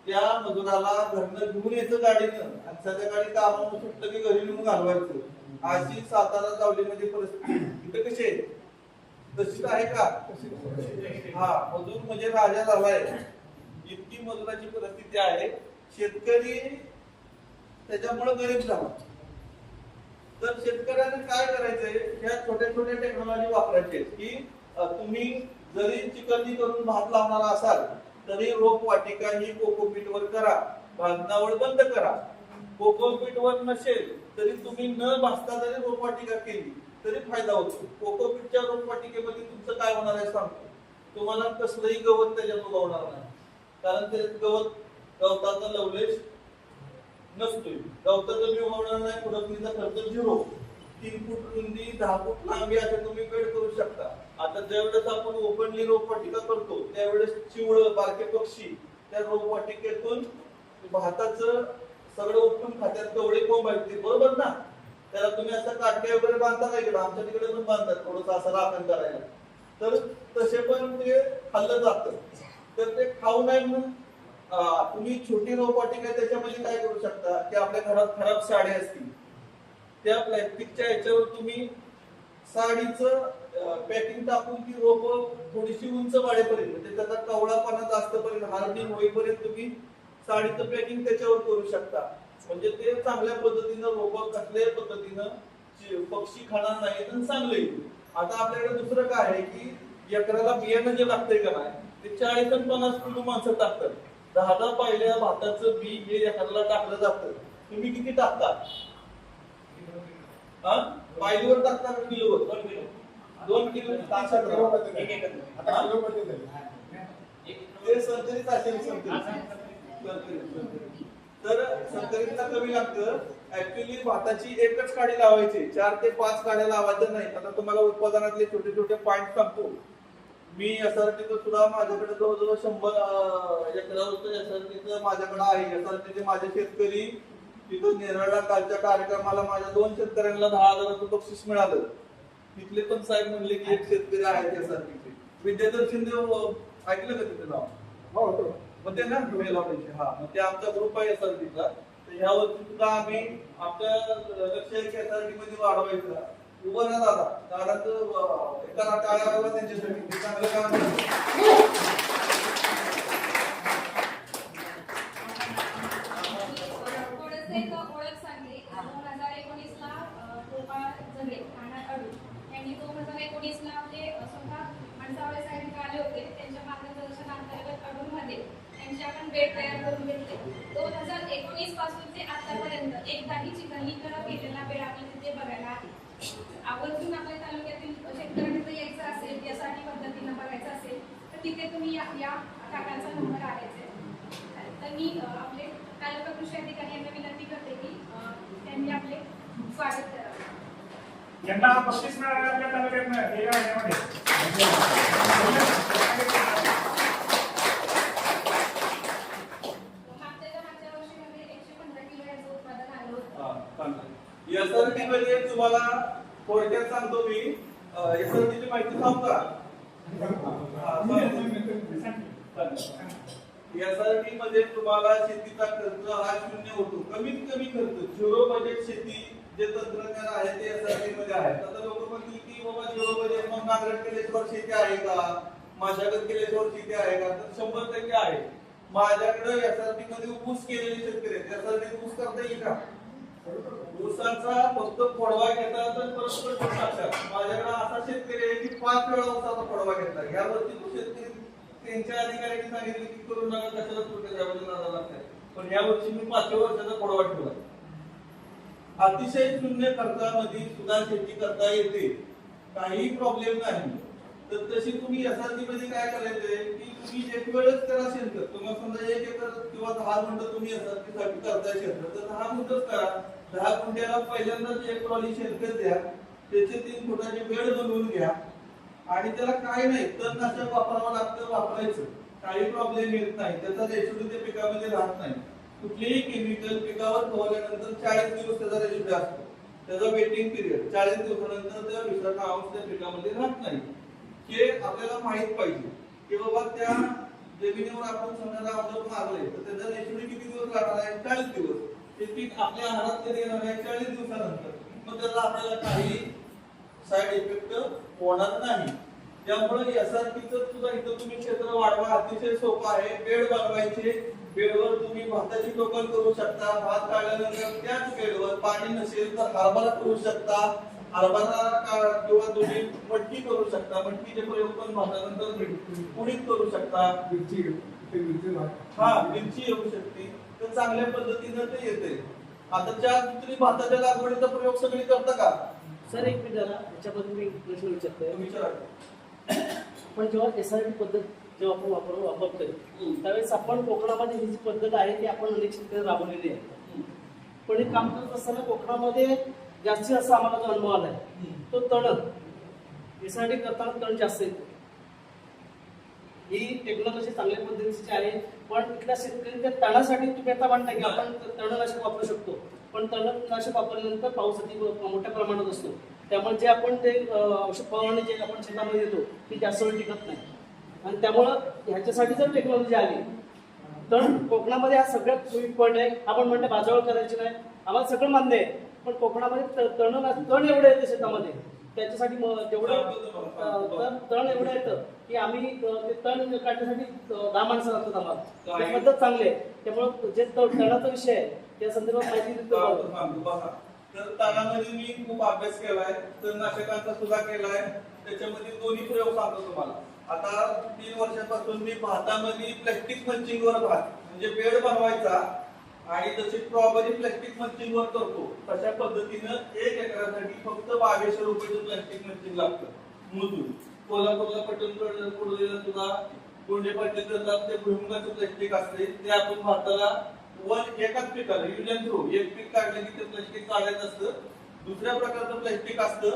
त्या मजुराला घरनं घेऊन यायचं गाडीनं आणि संध्याकाळी कामावर सुटलं की घरी नेऊन घालवायचं. अशी सातारा जावलीमध्ये परिस्थिती. इथे कशी आहे, तशीच आहे का. हा, मजूर म्हणजे राजा झालाय, इतकी मजुराची परिस्थिती आहे. शेतकरी त्याच्यामुळे गरीब झाला. तर शेतकऱ्यांना काय करायचंय, ह्या छोट्या छोट्या टेक्नॉलॉजी वापरायचे की तुम्ही जरी चिकलजी करून भात लावणार असाल तरी रोपवाटिका ही कोकोपीटवर करा, भाजनावळ बंद करा. कोकोपीटवर नसेल तरी तुम्ही न भाजता जरी रोपवाटिका केली तरी फायदा होतो. कोकोपीटच्या रोपवाटिकेमध्ये तुमचं काय होणार आहे सांगतो, तुम्हाला कसलंही गवत त्याच्यात उगवणार नाही, कारण ते गवताचा लवलेश नसतोय. गवताचं बी उगवणार नाही, खुरपणीचा खर्च 0. 3 फूट रुंदी, 10 फूट लांबी असे तुम्ही बेड करू शकता. आता ज्यावेळेस आपण ओपनली रोपवाटिका करतो त्यावेळेस चिवळं बारके पक्षी त्या रोपवाटिकेतून भाताचं सगळं उपटून खात्यात, तेवढे कोंब आहेत, बरोबर ना. त्याला तुम्ही असं काटके वगैरे बांधता का, इकडे आमच्या तिकडे पण बांधतात थोडंसं असं राखण करायला, तर तसे पण ते खाल्लं जातं. तर ते खाऊ नये म्हणून तुम्ही छोटी रोपवाटिका त्याच्यामध्ये काय करू शकता की आपल्या घरात खराब साड्या असतील त्या प्लॅस्टिकच्या ह्याच्यावर तुम्ही साडीचं पॅकिंग टाकून ती रोप थोडीशी उंच वाढेपर्यंत, म्हणजे त्याचा कवळापणा जास्त पर्यंत हार्डनिंग होईपर्यंत तुम्ही साडीचं पॅकिंग त्याच्यावर करू शकता. म्हणजे ते चांगल्या पद्धतीनं रोप कसल्याही पद्धतीनं पक्षी खाणार नाहीत आणि चांगले येईल. आता आपल्याकडे दुसरं काय आहे की एकराला बियाणं जे लागतंय का नाही ते 40 आणि 50 किलो माणसं टाकतात. 10 पहिल्या भाताचं बी हे एकराला टाकलं जातं. तुम्ही किती टाकता, पायलीवर टाकता का किलोवर? 2 किलो ते संकरित असेल, तर संकरितला कमी लागतं. ऍक्च्युअली भाताची एकच काडी लावायची, 4 ते 5 काड्या लावायचं नाही. आता तुम्हाला उत्पादनातले छोटे छोटे पॉइंट सांगतो मी. एसआरटीचं सुद्धा माझ्याकडे जवळजवळ 100 एकरावर एसआरटीचं माझ्याकडे आहे. एसआरटीचे माझे शेतकरी तिथं नेरळला कालच्या कार्यक्रमाला माझ्या 2 शेतकऱ्यांना 10,000चं बक्षीस मिळालं. तिथले पण साहेब म्हणले की एक शेतकरी आहेत एसआरटीचे, विद्याधर शिंदे, ऐकलं का तिथे नाव? हो, मग ते ना हा, मग ते आमचा ग्रुप आहे एसआरटीचा. तर ह्या वर्षी सुद्धा आम्ही आमच्या लक्ष एसआरटी मध्ये वाढवायचं. उभं ना दादा, दादाचं एका टाळ्या त्यांच्यासाठी चांगलं काम एक ओळख सांगते. 2019 ला गोपाळ जगरे ठाण्यात अडून यांनी 2019 ला आपले स्वतः मनसावळे साहेब आले होते. त्यांच्या मार्गदर्शनाअंतर्गत अडून मध्ये 2024 पासून ते आतापर्यंत एकदाही चिखलीकरण केलेला वेळ आपल्याला तिथे बघायला आहे. आवर्जून आपल्या तालुक्यातील शेतकऱ्यांनी जर यायचं असेल, यासाठी पद्धतीनं बघायचं असेल तर तिथे तुम्ही या काकांचा नंबर आहे. तर मी आपले तालुका कृषी अधिकारी यांना विनंती करते की त्यांनी आपले स्वागत करावं. यांना बक्षीस मिळालं आपल्या तालुक्यातनं गेल्या महिन्यामध्ये. मागच्या वर्षीमध्ये 115 किलो याचं उत्पादन आलं होतं. एसआरटी मध्ये तुम्हाला थोडक्यात सांगतो मी, एसआरटीची माहिती सांगू का? एसआरटी मध्ये तुम्हाला शेतीचा खर्च हा शून्य होतो, कमीत कमी खर्च, झिरो बजेट शेती जे तंत्रज्ञान आहे ते एसआरटी मध्ये आहे. आता लोक म्हणतील की बाबा झिरो बजेट मग नांगरट केल्याशिवाय शेती आहे का, मशागत केल्याशिवाय शेती आहे का? तर 100% आहे. माझ्याकडे एसआरटी मध्ये ऊस केलेले शेतकरी आहेत. एसआरटी ऊस करता येईल का? ऊसाचा फक्त फोडवा घेतला तर परस्पर टाकतात. माझ्याकडे असा शेतकरी आहे की 5 वेळा ऊसाचा फोडवा घेतला. यावरती तो शेतकरी त्यांच्या अधिकाऱ्यांनी सांगितले की करू नका, कशाला तोटे द्यावे लागतात. पण या वर्षी मी 5व्या वर्षाचा फोडवा ठेवला. अतिशय शून्य खर्चामध्ये सुद्धा शेती करता येते, काही प्रॉब्लेम नाही. तर तशी तुम्ही एसआरटी मध्ये काय करायचंय की तुम्ही एक वेळच करा शेणखत. तुम्हाला समजा 1 एकर किंवा 10 गुंठ तुम्ही एसआरटी साठी करताय शेणखत, तर 10 गुंठच करा. 10 गुंठ्याला पहिल्यांदाच 1 ट्रॉली शेणखत द्या, त्याचे 3 फुटाचे बेड बनवून घ्या आणि त्याला काय नाही तणनाशक वापरावं लागतं, वापरायचं, काही प्रॉब्लेम येत नाही. त्याचा रेशो त्या पिकामध्ये राहत नाही. कुठलेही केमिकल पिकावर फवारल्यानंतर 40 दिवस त्याचा रेशो असतो, त्याचा वेटिंग पिरियड 40 दिवसानंतर त्या विषाचा अंश त्या पिकामध्ये राहत नाही. हे आपल्याला माहित पाहिजे की बाबा त्या जमिनीवर आपण समजा औषध मारले तर त्याचा रेशो किती दिवस लागणार आहे, 40 दिवस. ते पीक आपल्या आहारात कधी येणार आहे, 40 दिवसानंतर. मग त्याला आपल्याला काही साइड इफेक्ट होणार नाही. त्यामुळे एसआरटीचं सुद्धा इथं तुम्ही क्षेत्र वाढवा, अतिशय सोपं आहे. बेड बनवायचे, बेडवर तुम्ही भाताची टोकन करू शकता. भात काढल्यानंतर त्याच बेडवर पाणी नसेल तर हरभरा करू शकता, हरभरा किंवा तुम्ही मटकी करू शकता. मटकीचे प्रयोग पण भातानंतर पुढीत करू शकता. हा, मिरची येऊ शकते. तर चांगल्या पद्धतीनं ते येते. आता तुम्ही भाताच्या लागवडीचा प्रयोग सगळी करता का? सर एक मिनिट जरा याच्याबद्दल मी प्रश्न विचारतोय. विचारा. पण जेव्हा एसआरटी पद्धत जेव्हा आपण वापरतोय त्यावेळेस आपण कोकणामध्ये ही जी पद्धत आहे ती आपण अनेक शेतकरी राबवलेली आहे. पण हे काम करत असताना कोकणामध्ये जास्तीत जास्त आम्हाला जो अनुभव आलाय तो तण एसआरटी करताना तण जास्त येतो. ही टेक्नॉलॉजी चांगल्या पद्धतीची आहे, पण इथल्या शेतकऱ्यांच्या तणासाठी तुम्ही आता म्हणताय की आपण तणनाशक वापरू शकतो, पण तणनाशक वापरल्यानंतर पाऊस अति मोठ्या प्रमाणात असतो. त्यामुळे जे आपण ते औषध फवारणी जे आपण शेतामध्ये देतो ती जास्त वेळ टिकत नाही. आणि त्यामुळं ह्याच्यासाठी जर टेक्नॉलॉजी आली तर कोकणामध्ये हा सगळ्यात वीक पॉईंट आहे. आपण म्हणतो बाजावळ करायची नाही, आम्हाला सगळं मान्य आहे, पण कोकणामध्ये तण एवढं येतं शेतामध्ये, त्याच्यासाठी जेवढं तण एवढं येतं की आम्ही ते तण काढण्यासाठी 10 माणसं लागतात आम्हाला. ही पद्धत चांगली आहे. त्यामुळे जे तणाचा विषय आहे त्या संदर्भात माहिती देतो. तर तणामध्ये मी खूप अभ्यास केलाय, तणनाशकांचा सुद्धा केलाय. त्याच्यामध्ये दोन्ही प्रयोग सांगतो तुम्हाला. आता 3 वर्षांपासून मी भातामध्ये प्लॅस्टिक मल्चिंग वर भात म्हणजे बेड बनवायचा आणि जसे स्ट्रॉबेरी प्लॅस्टिक मल्चिंग वर करतो तशा पद्धतीनं 1 एकरासाठी फक्त 2200 रुपयाचं प्लॅस्टिक मल्चिंग लागतं मजूर. कोल्हापूरला पटणकडे सुद्धा गोंडे पाटील करतात, ते भुईमुगाचं प्लॅस्टिक असते, ते आपण भाताला एकाच पिकाला युनियन थ्रू एक पीक काढलं की ते प्लॅस्टिक काढायचं असतं. दुसऱ्या प्रकारचं प्लॅस्टिक असतं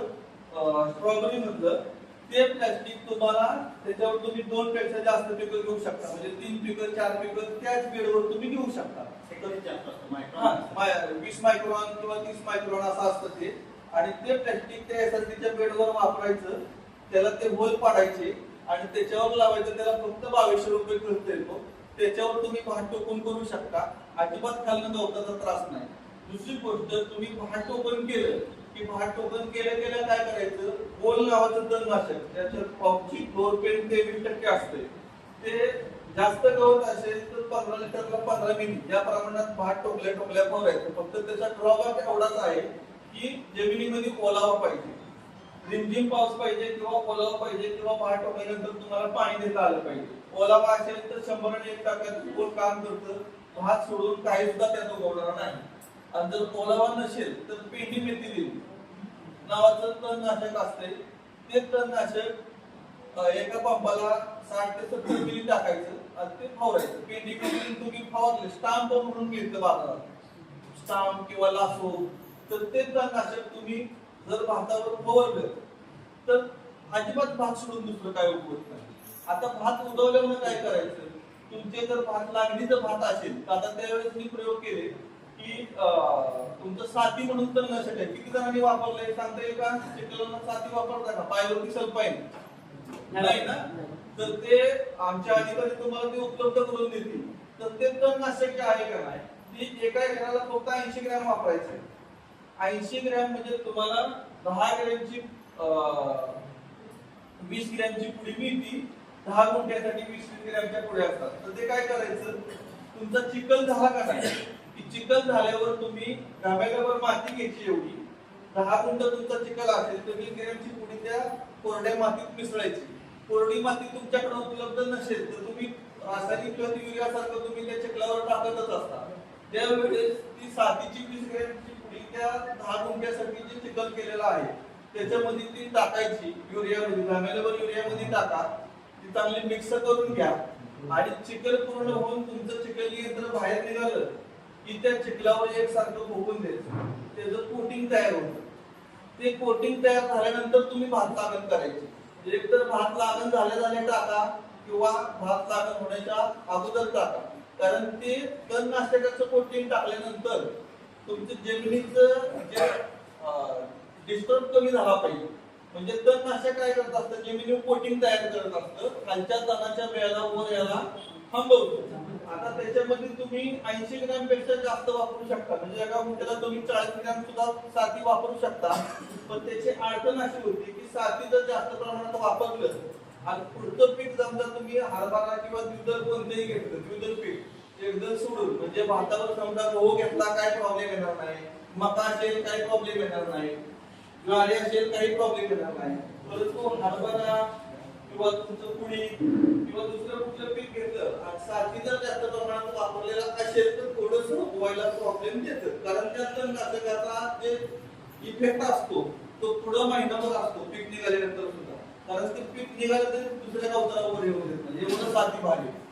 स्ट्रॉबेरी मधलं, ते प्लॅस्टिक तुम्हाला त्याच्यावर तुम्ही 2 पेक्षा जास्त पिकं घेऊ शकता, म्हणजे 3 पिकं 4 पिकं त्याच बेडवर तुम्ही घेऊ शकता. 20 मायक्रॉन किंवा 30 मायक्रॉन असं असतं ते. आणि ते प्लॅस्टिक त्या एसआरटीच्या बेडवर वापरायचं, त्याला ते होल पाडायचे आणि त्याच्यावर लावायचं. त्याला फक्त 2200 रुपये खर्च येतो. त्याच्यावर तुम्ही भात टोकन करू शकता, अजिबात खालनं गवताचा त्रास नाही. दुसरी गोष्ट, तुम्ही भात टोकन केलं की भात टोकन केल्या काय करायचं, गोल नावाचं तणनाशक त्याच्यात पावची फ्लोरपेन 23% असते. ते जास्त गवत असेल तर 15 लिटरला 15 मिली या प्रमाणात भात टोकल्या फवारायचं. फक्त त्याचा ड्रॉबॅक एवढाच आहे की जमिनीमध्ये ओलावा पाहिजे, रिमझिम पाऊस पाहिजे किंवा ओलावा पाहिजे, किंवा भात टोकल्यानंतर तुम्हाला पाणी देता आलं पाहिजे. ओलावा असेल तर 100% काम करतं. भात सोडून काही सुद्धा त्यात उगवणार नाही. आणि जर ओलावा नसेल तर पेंडी मेथिलीन नावाचं तणनाशक असते. ते तणनाशक एका पंपाला 60 ते 70 मिली टाकायचं आणि ते फवारायचं. पेंडी मेथिलीन तुम्ही फवारले स्टाम्प म्हणून मिळतं बाजारात, स्टाम्प किंवा लासो, तर ते तणनाशक तुम्ही जर भातावर फवारलं तर अजिबात भात सोडून दुसरं काय उपयोग नाही. आता भात उगवल्यावर काय करायचं, तुमचे जर भात लागणीचं भात असेल तर आता त्यावेळेस मी प्रयोग केले की तुमचं साथी म्हणून तणनाशक आहे. किती जणांनी वापरलंय सांगता येईल का? चिखलांना साथी वापरता का? पायावरती सल्फाईन नाही ना, तर ते आमच्या अधिकारी तुम्हाला ते उपलब्ध करून देतील. तर ते तणनाशक जे आहे का नाही, ती एका एकराला फक्त 80 ग्रॅम वापरायचं. 80 ग्रॅम म्हणजे तुम्हाला 10 ग्रॅमची 20 ग्रॅमची पुडी मिळती. 10 गुंठ्यासाठी 20 ग्रॅमच्या पुढे असतात. तर ते काय करायचं, तुमचा चिखल झाला का नाही, की चिखल झाल्यावर तुम्ही गाभ्यागाभर माती घ्यायची. एवढी 10 गुंठ तुमचा चिखल असेल तर 20 ग्रॅमची पुडी त्या कोरड्या मातीत मिसळायची. कोरडी माती तुमच्याकडे उपलब्ध नसेल तर तुम्ही रासायनिक खत युरिया सारखं तुम्ही त्या चिखलावर टाकतच असता. त्यावेळेस ती साथीची 20 ग्रॅमची पुडी त्या 10 गुंठ्यासाठी जे चिखल केलेला आहे त्याच्यामध्ये ती टाकायची. युरियामध्ये गाभ्यागाभर युरियामध्ये टाका. ती चांगली मिक्स करून घ्या आणि चिखल पूर्ण होऊन तुमचं चिखल यंत्र बाहेर निघालं की त्या चिखलावर एकसारखं फुगून द्यायचं. त्याचं कोटिंग तयार होतं. ते कोटिंग तयार झाल्यानंतर तुम्ही भात लागण करायची. एक तर भात लागण झाले टाका किंवा भात लागण होण्याच्या अगोदर टाका. कारण ते तणनाशकाचं कोटिंग टाकल्यानंतर तुमचं जमिनीचं जे डिस्टर्ब कमी झाला पाहिजे. म्हणजे तणनाशक काय करत असतं, जमिनीवर कोटिंग तयार करत असतं, खालच्या तणाच्या वेळेला वर याला थांबवतो. आता त्याच्यामध्ये तुम्ही 80 ग्रॅम पेक्षा जास्त वापरू शकता. म्हणजे एका गुंठ्याला तुम्ही 40 ग्रॅम सुद्धा साथी वापरू शकता. पण त्याची अडचण अशी होती की साथी जर जास्त प्रमाणात वापरलं आणि पुढचं पीक समजा तुम्ही हरभरा किंवा द्विदल कोणतेही घेतलं, द्विदल पीक एकदम सोडून म्हणजे भातावर समजा गहू घेतला काय प्रॉब्लेम येणार नाही, मका असेल काही प्रॉब्लेम येणार नाही, ज्वारी असेल काही प्रॉब्लेम येणार नाही. परंतु हरभरा किंवा तुमचं पुडी किंवा दुसरं कुठलं पीक घेतलं आणि साथी जर जास्त प्रमाणात वापरलेला असेल तर थोडस व्हायला प्रॉब्लेम देतं. कारण त्या तणनाशकाचा जे इफेक्ट असतो तो पुढं महिनाभर असतो पीक निघाल्यानंतर सुद्धा. कारण ते पीक निघालं तर दुसऱ्या गवताला वर येऊ देत नाही, एवढं साथी भारी.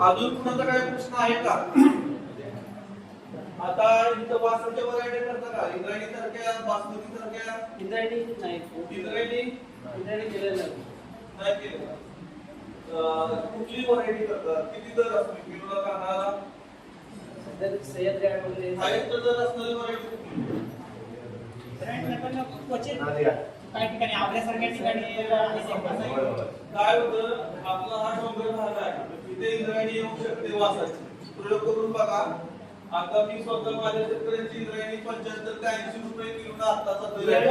अजून कुणाचा काय प्रश्न आहे का? आता इथं वासाच्या व्हरायटी करता का? इंद्रायणी सारख्या, बासमती सारख्या? इंद्रायणी नाही. इंद्रायणी केलेलं नाही केलं. कुठली व्हरायटी करतात? किती दर असतो किलोला कांदा? सध्या सह्याद्री वगैरे हायस्ट दर असणारी व्हरायटी कुठली? काही ठिकाणी आपल्यासारख्या ठिकाणी काय होतं, आपला हा डोंगर भाग आहे, इथे इंद्रायणी येऊ शकते वासाची. प्रयोग करून बघा. आता मी स्वतः माझ्या शेतकऱ्यांची इंद्रायणी 75 ते 80 रुपये किलोला आत्ताचा दर आहे.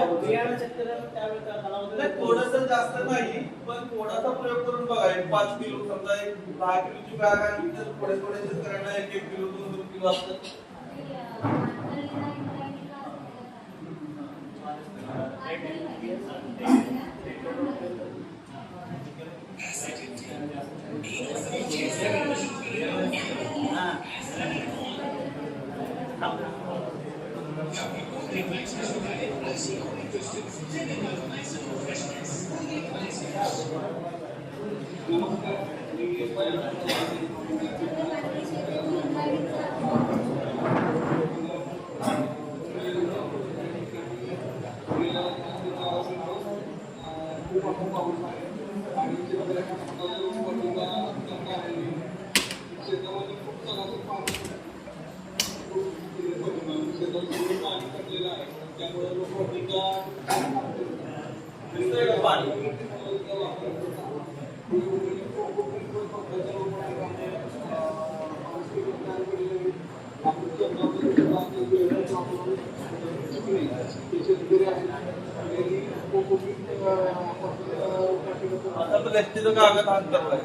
थोडस जास्त नाही पण थोडासा प्रयोग करून बघा. एक 5 किलो समजा एक 10 किलोची बॅग आहे तर थोडे थोडे शेतकऱ्यांना 1-1 किलो 2-2 किलो असतं. त्यामुळे आता प्लॅस्टिकचं कागद अंतरलाय.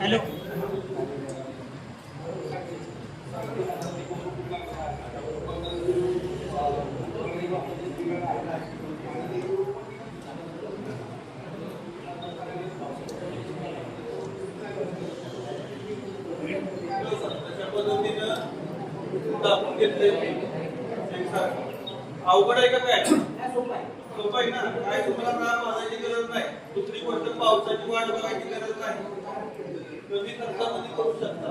हॅलो. दाबून घेतले. अवघड आहे का काय? सोपं आहे ना. काय तुम्हाला राग वाजायची गरज नाही. दुसरी गोष्ट पावसाची वाट बघायची गरज नाही. कमी खर्चामध्ये करू शकता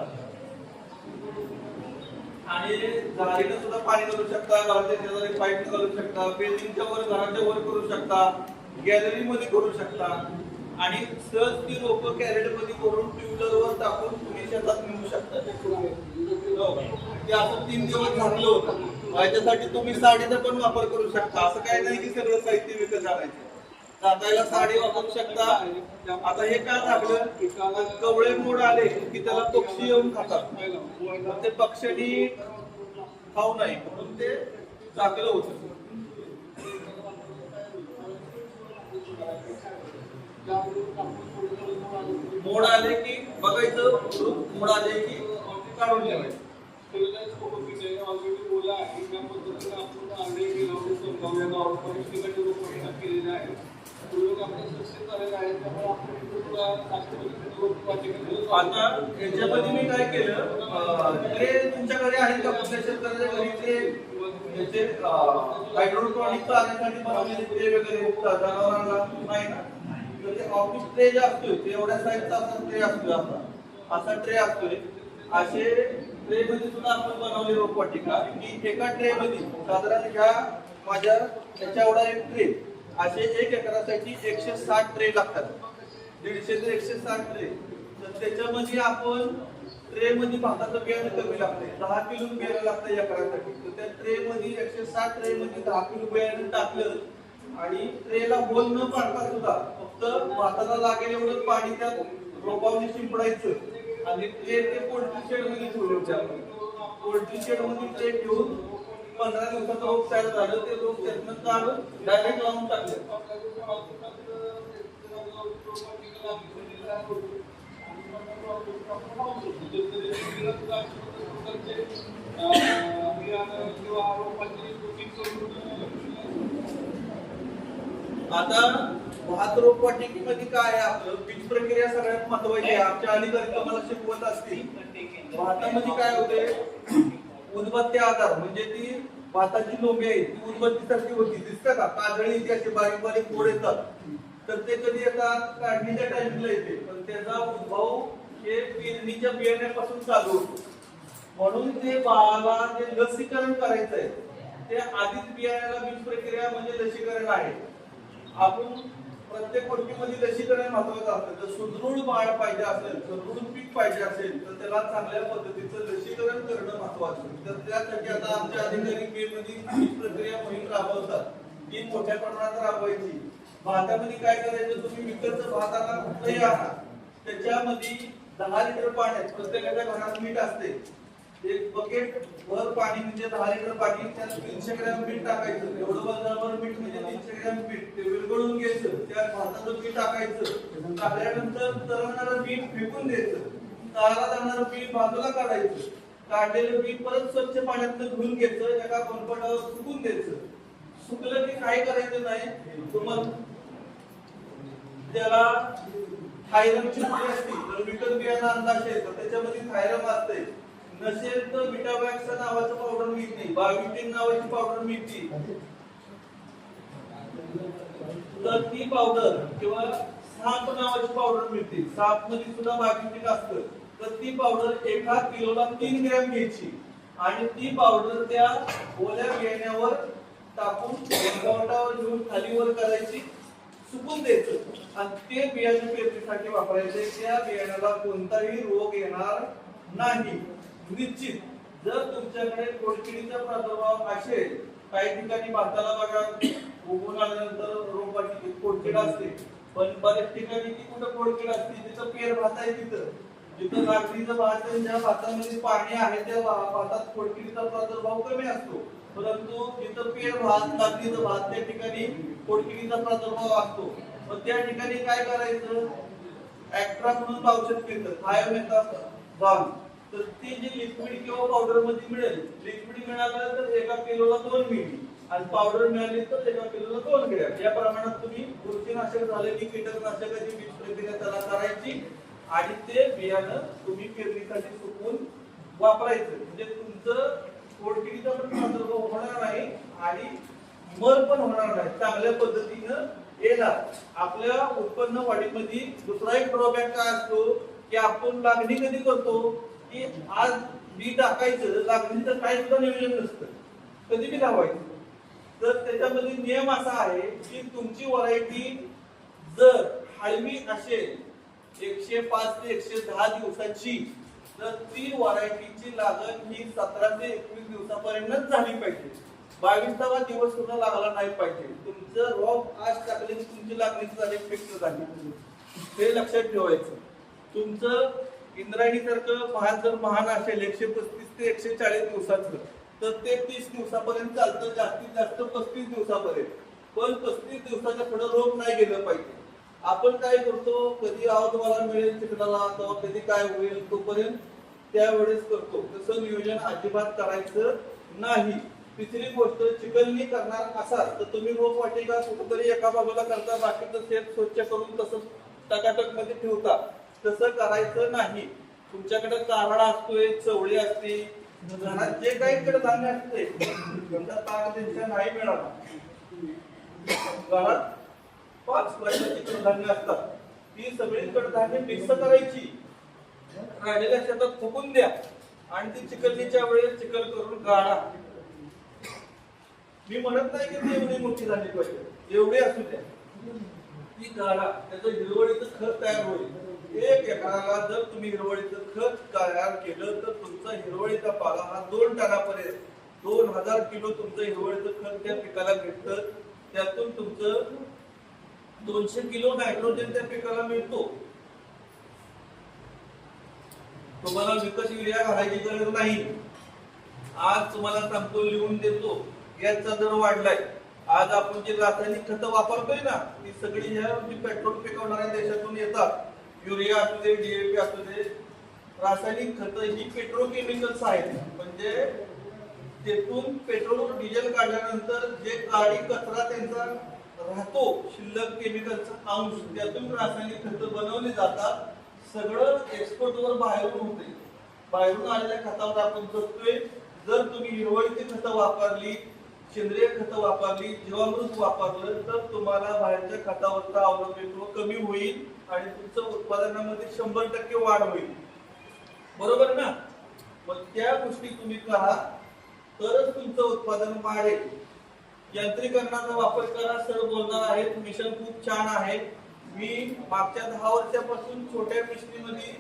आणि झाडीनं सुद्धा पाणी करू शकता, घराच्या शेजारी पाईप करू शकता, बिल्डिंगच्या वर घराच्या वर करू शकता, गॅलरी मध्ये करू शकता आणि सहज ती रोपं कॅरेट मध्ये करून ट्यूबवेलवर टाकून तुम्ही शेतात नेऊ शकता. ते असं 3 दिवस झाकलं होतं. याच्यासाठी तुम्ही साडीचा पण वापर करू शकता. असं काही नाही की सगळं साहित्य विकत आणायचं. झाकायला साडी वापरू शकता. आता हे का झाकलं? कवळे मोड आले की त्याला पक्षी येऊन खातात. ते पक्ष्यांनी खाऊ नये म्हणून ते झाकलं होतं. मोड आले की बघायचं, मोड आले की काढून ठेवायचं. आता याच्यामध्ये मी काय केलं, ट्रे तुमच्याकडे आहेत का? कुठल्या शेतकऱ्याच्या घरी ते हायड्रोपोनिक्स आणण्यासाठी बनवलेले ट्रे वगैरे जनावरांना नाही ना. तर ते ऑफिस ट्रे जे असतोय ते एवढ्या साईजचा असा ट्रे असतोय, असा ट्रे असतोय. असे ट्रे मध्ये सुद्धा आपण बनवले रोपवाटिका की एका ट्रे मध्ये साधारण ह्या माझ्या याच्या एवढा एक ट्रे, असे 1 एकरासाठी 160 ट्रे लागतात. 150 ते 160 ट्रे. तर त्याच्यामध्ये आपण ट्रे मध्ये भाताचं बियाणं कमी लागतंय, 10 किलो बियाणं लागतं एकरासाठी. तर त्या ट्रे मध्ये 160 ट्रे मध्ये 10 किलो बियाणं टाकलं आणि ट्रेला होल न पाडता सुद्धा फक्त भाताला लागेल एवढं पाणी त्या रोपावनी शिंपडायचं आणि ते पोल्ट्री शेड मध्ये ठेवले होते आपण. पोल्ट्री शेड मध्ये ते ठेवून 15 दिवसाचं रोप तयार झालं. ते रोप त्यातनं काढून डायरेक्ट लावून टाकले. आता भात रोपवाटिकेमध्ये काय आहे, आपलं बीज प्रक्रिया सगळ्यात महत्वाची आहे. आमच्या अधिकारी तुम्हाला शिकवत असतील. भातामध्ये काय होते, उदबत्ती आधार म्हणजे ती भाताची लोंबी आहे ती उदबत्तीसारखी होती, दिसतं का? काजळी येते, असे बारीक बारीक फोड येतात. तर ते कधी येतात? काढणीच्या टाइमला येते. पण त्याचा उद्भव हे पेरणीच्या बियाण्यापासून चालू होतो. म्हणून ते बाळाला जे लसीकरण करायचं आहे ते आधीच बियाण्याला बीज प्रक्रिया म्हणजे लसीकरण आहे. आपण प्रत्येक गोष्टीमध्ये लसीकरण महत्वाचं असतं. जर सुदृढ बाळ पाहिजे असेल, सुदृढ पीक पाहिजे असेल तर त्याला चांगल्या पद्धतीचं लसीकरण करणं महत्वाचं. तर त्यासाठी आता आमच्या अधिकारी मे मध्ये बीज प्रक्रिया मोहीम राबवतात. ती मोठ्या प्रमाणात राबवायची. भातामध्ये काय करायचं, तुम्ही विकतचं भाताला कुठलंही आणा, त्याच्यामध्ये 10 लिटर पाण्यात प्रत्येकाच्या घरात मीठ असते. एक बकेट भर पाणी म्हणजे 10 लिटर पाणी, त्यात 300 ग्रॅम मीठ टाकायचं. एवढं वजनावर मीठ म्हणजे 300 ग्रॅम मीठ. ते विरघळून घ्यायचं, त्यात भाताचं मीठ टाकायचं. टाकल्यानंतर तरंगणारं मीठ फेकून द्यायचं. तळाला जाणारं मीठ बाजूला काढायचं. काढलेलं मीठ परत स्वच्छ पाण्यातनं धुवून घ्यायचं, एका बंपटावर सुकून द्यायचं. सुकलं की काय करायचं नाही, तुम्हाला त्याला थायरमची पुडी असते, तर विकत बियाणं अंदाज आहे तर त्याच्यामध्ये थायरम असते. नसेल तर विटावॅक्स नावाचं पावडर मिळते, बायोटिन नावाची पावडर मिळते, तर ती पावडर किंवा साप नावाची पावडर मिळते, साप मध्ये सुद्धा बायोटिन असतं, तर ती पावडर 1 किलोला 3 ग्रॅम घ्यायची आणि ती पावडर त्या ओल्या बियाण्यावर टाकून बोटावर घेऊन खाली वर करायची, सुकून द्यायचं आणि ते बियाणे पेरणीसाठी वापरायचे. त्या बियाण्याला कोणताही रोग येणार नाही निश्चित. जर तुमच्याकडे खोडकिडीचा प्रादुर्भाव असेल, काही ठिकाणी भाताला बघा उगवून आल्यानंतर रोपाची खोडकिड असते, पण बऱ्याच ठिकाणी ती कुठं खोडकिड असते तिथं पेर भात आहे, जिथं लागणीचं भात आहे, ज्या भातामध्ये पाणी आहे त्या भातात खोडकिडीचा प्रादुर्भाव कमी असतो. परंतु जिथं पेर भात लागणीचं भात त्या ठिकाणी खोडकिडीचा प्रादुर्भाव असतो. मग त्या ठिकाणी काय करायचं, ऍक्ट्रा म्हणून औषध मिळतं, थायोमेथाझॉन, तर ती जी लिक्विड किंवा पावडर मध्ये मिळेल, लिक्विड मिळालं तर 1 किलोला 2 मिली आणि पावडर मिळाली तर 1 किलोला 2 ग्रॅम या प्रमाणात तुम्ही बुरशीनाशक झालेली कीटकनाशकाची बीज प्रक्रिया त्याला करायची आणि ते बियाणं तुम्ही पेरणीसाठी सुकवून वापरायचं. म्हणजे तुमचं खोडकिडीचा पण प्रादुर्भाव होणार नाही आणि मर पण होणार नाही, चांगल्या पद्धतीनं येणार. आपल्या उत्पन्न वाढीमध्ये दुसरा एक ड्रॉबॅक काय असतो की आपण लागणी कधी करतो की आज बी टाकायचं, लागणीचं काय सुद्धा नियोजन नसतं, कधी बी लावायचं. तर त्याच्यामध्ये नियम असा आहे की तुमची व्हरायटी जर हळवी असेल 105 ते 110 दिवसाची, तर ती व्हरायटीची लागण ही 17 ते 21 दिवसापर्यंत झाली पाहिजे. 22वा दिवस सुद्धा लागला नाही पाहिजे. तुमचं रोप आज टाकले की तुमची लागणीची झाली फिक्स झाली, हे लक्षात ठेवायचं. तुमचं इंद्रायणी सारखं महान जर महान असेल 135 ते 140 दिवसाचं, तर ते 30 दिवसापर्यंत चालतं, जास्तीत जास्त 35 दिवसापर्यंत. पण 35 दिवसाच्या पुढे रोप नाही गेलं पाहिजे. आपण काय करतो, कधी तुम्हाला मिळेल चिखलाला किंवा कधी काय होईल तोपर्यंत त्यावेळेस करतो, तसं नियोजन अजिबात करायचं नाही. तिसरी गोष्ट, चिखलनी करणार असाल तर तुम्ही रोप वाटिका कुठेतरी एका बाजूला करता, बाकीचं शेत स्वच्छ करून तसं टकाटक मध्ये ठेवता, तसं करायचं नाही. तुमच्याकडे कारळा असतोय, चवळी असते, घरात जे काही कडधान्य असते, समजा ताक त्यांच्या नाही मिळाला, घरात 5 प्रकारची कडधान्य असतात, ती सगळी कडधान्य मिक्स करायची, राहिलेल्या शेतात फुकून द्या आणि ती चिखलणीच्या वेळेस चिखल करून गाळा. मी म्हणत नाही की ती एवढी मोठी झाली पाहिजे, एवढी असू द्या, ती गाळा, त्याचं हिरवळीचं खत तयार होईल. 1 एकराला जर तुम्ही हिरवळीचं खत तयार केलं तर तुमचा हिरवळीचा पाला हा 2 टनापर्यंत 2000 किलो तुमचं हिरवळीचं खत त्या पिकाला भेटतं. त्यातून तुमचं 200 किलो नायट्रोजन त्या पिकाला मिळतो. तुम्हाला विकत युरिया घालायची गरज नाही. आज तुम्हाला सांगतो, लिहून देतो, गॅसचा दर वाढलाय. आज आपण जे रासायनिक खतं वापरतोय ना, ती सगळी ह्या पेट्रोल पिकवणाऱ्या देशातून येतात. युरिया असू दे, डीएपी असू दे, रासायनिक खतं ही पेट्रोकेमिकल्स आहेत. म्हणजे तेथून पेट्रोल डिझेल काढल्यानंतर जे गाडी कचरा त्यांचा राहतो, शिल्लक केमिकलचा अंश, त्यातून रासायनिक खतं बनवली जातात. सगळं एक्सपोर्ट वर बाहेरून होते, बाहेरून आलेल्या खतावर आपण जगतोय. जर तुम्ही हिरवळीची खतं वापरली, सेंद्रिय खतं वापरली, जीवामृत वापरलं, तर तुम्हाला बाहेरच्या खतावरचा अवलंबित्व कमी होईल आणि तुमचं उत्पादनामध्ये 100% वाढ होईल. बरोबर ना? मग त्या गोष्टी तुम्ही करा, तरच तुमचं उत्पादन वाढेल. यांत्रिकरणाचा वापर करा. सर बोलणार आहेत, मिशन खूप छान आहे. मी मागच्या 10 वर्षापासून छोट्या मिशनीमध्ये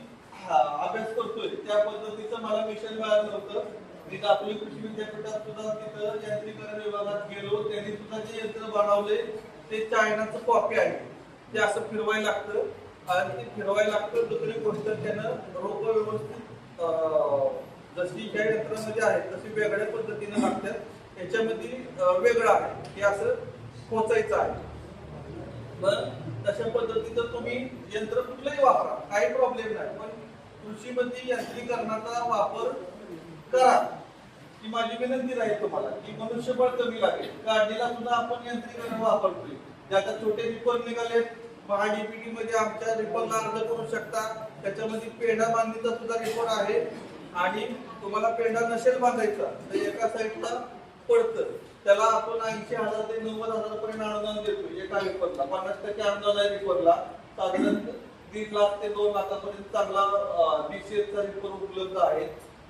अभ्यास करतोय. त्या पद्धतीचं मला मिशन मिळालं होतं. मी दापोली कृषी विद्यापीठात सुद्धा तिथं यांत्रिकरण विभागात गेलो. त्यांनी सुद्धा जे यंत्र बनवले ते चायनाचं कॉपी आहे. ते असं फिरवायला लागतं आणि ते फिरवायला लागतं. दुसरी गोष्ट, त्यानं रोप व्यवस्थित जशी ज्या यंत्रामध्ये आहे तशी वेगळ्या पद्धतीने लागतात. त्याच्यामध्ये वेगळं आहे, हे असं पोचायचं आहे. बरं, तशा पद्धतीचं तुम्ही यंत्र कुठलंही वापरा, काही प्रॉब्लेम नाही. पण कृषीमध्ये यांत्रिकरणाचा वापर करा, ही माझी विनंती राहील तुम्हाला. की मनुष्यबळ कमी लागेल. काढणीला सुद्धा आपण यांत्रिकरण वापरतोय. आता छोटे रिपर निघाले, महाडीपीटी मध्ये आमच्या रिपोर्टला अर्ज करू शकता. त्याच्यामध्ये पेंढा बांधणीचा सुद्धा रिपोर्ट आहे आणि तुम्हाला पेंढा नसेल बांधायचा तर एका साईडला पडतं त्याला आपण 80,000 ते 90,000 पर्यंत अनुदान देतो एका रिपोर्टला. 50% अनुदान आहे रिपोर्टला. साधारण 1.5 लाख ते 2 लाखापर्यंत चांगला DCFचा रिपोर्ट उपलब्ध आहे.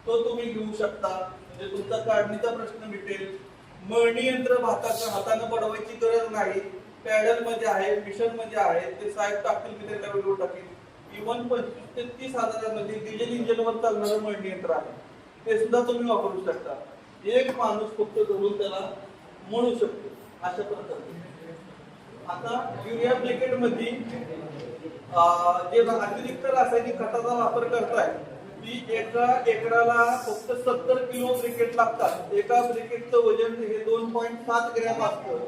तो तुम्ही घेऊ शकता. म्हणजे तुमचा काढणीचा प्रश्न मिटेल. मळणी यंत्र भाताचं हाताने बडवायची गरज नाही. पॅडल मध्ये आहे, मिशन मध्ये आहे. ते साहेब टाकतील मी त्याला व्हिडिओ टाकेल. इव्हन 25,000 ते 30,000 मध्ये डिझेल इंजिनवर चालणारं मळणी यंत्र आहे. ते सुद्धा तुम्ही वापरू शकता. एक माणूस फक्त धरून त्याला मळू शकतो अशा प्रकारे. आता युरिया ब्रिकेट मध्ये जे अतिरिक्त रासायनिक खताचा वापर करताय ती एका एकराला फक्त 70 किलो ब्रिकेट लागतात. एका ब्रिकेटचं वजन हे 2.7 ग्रॅम असतं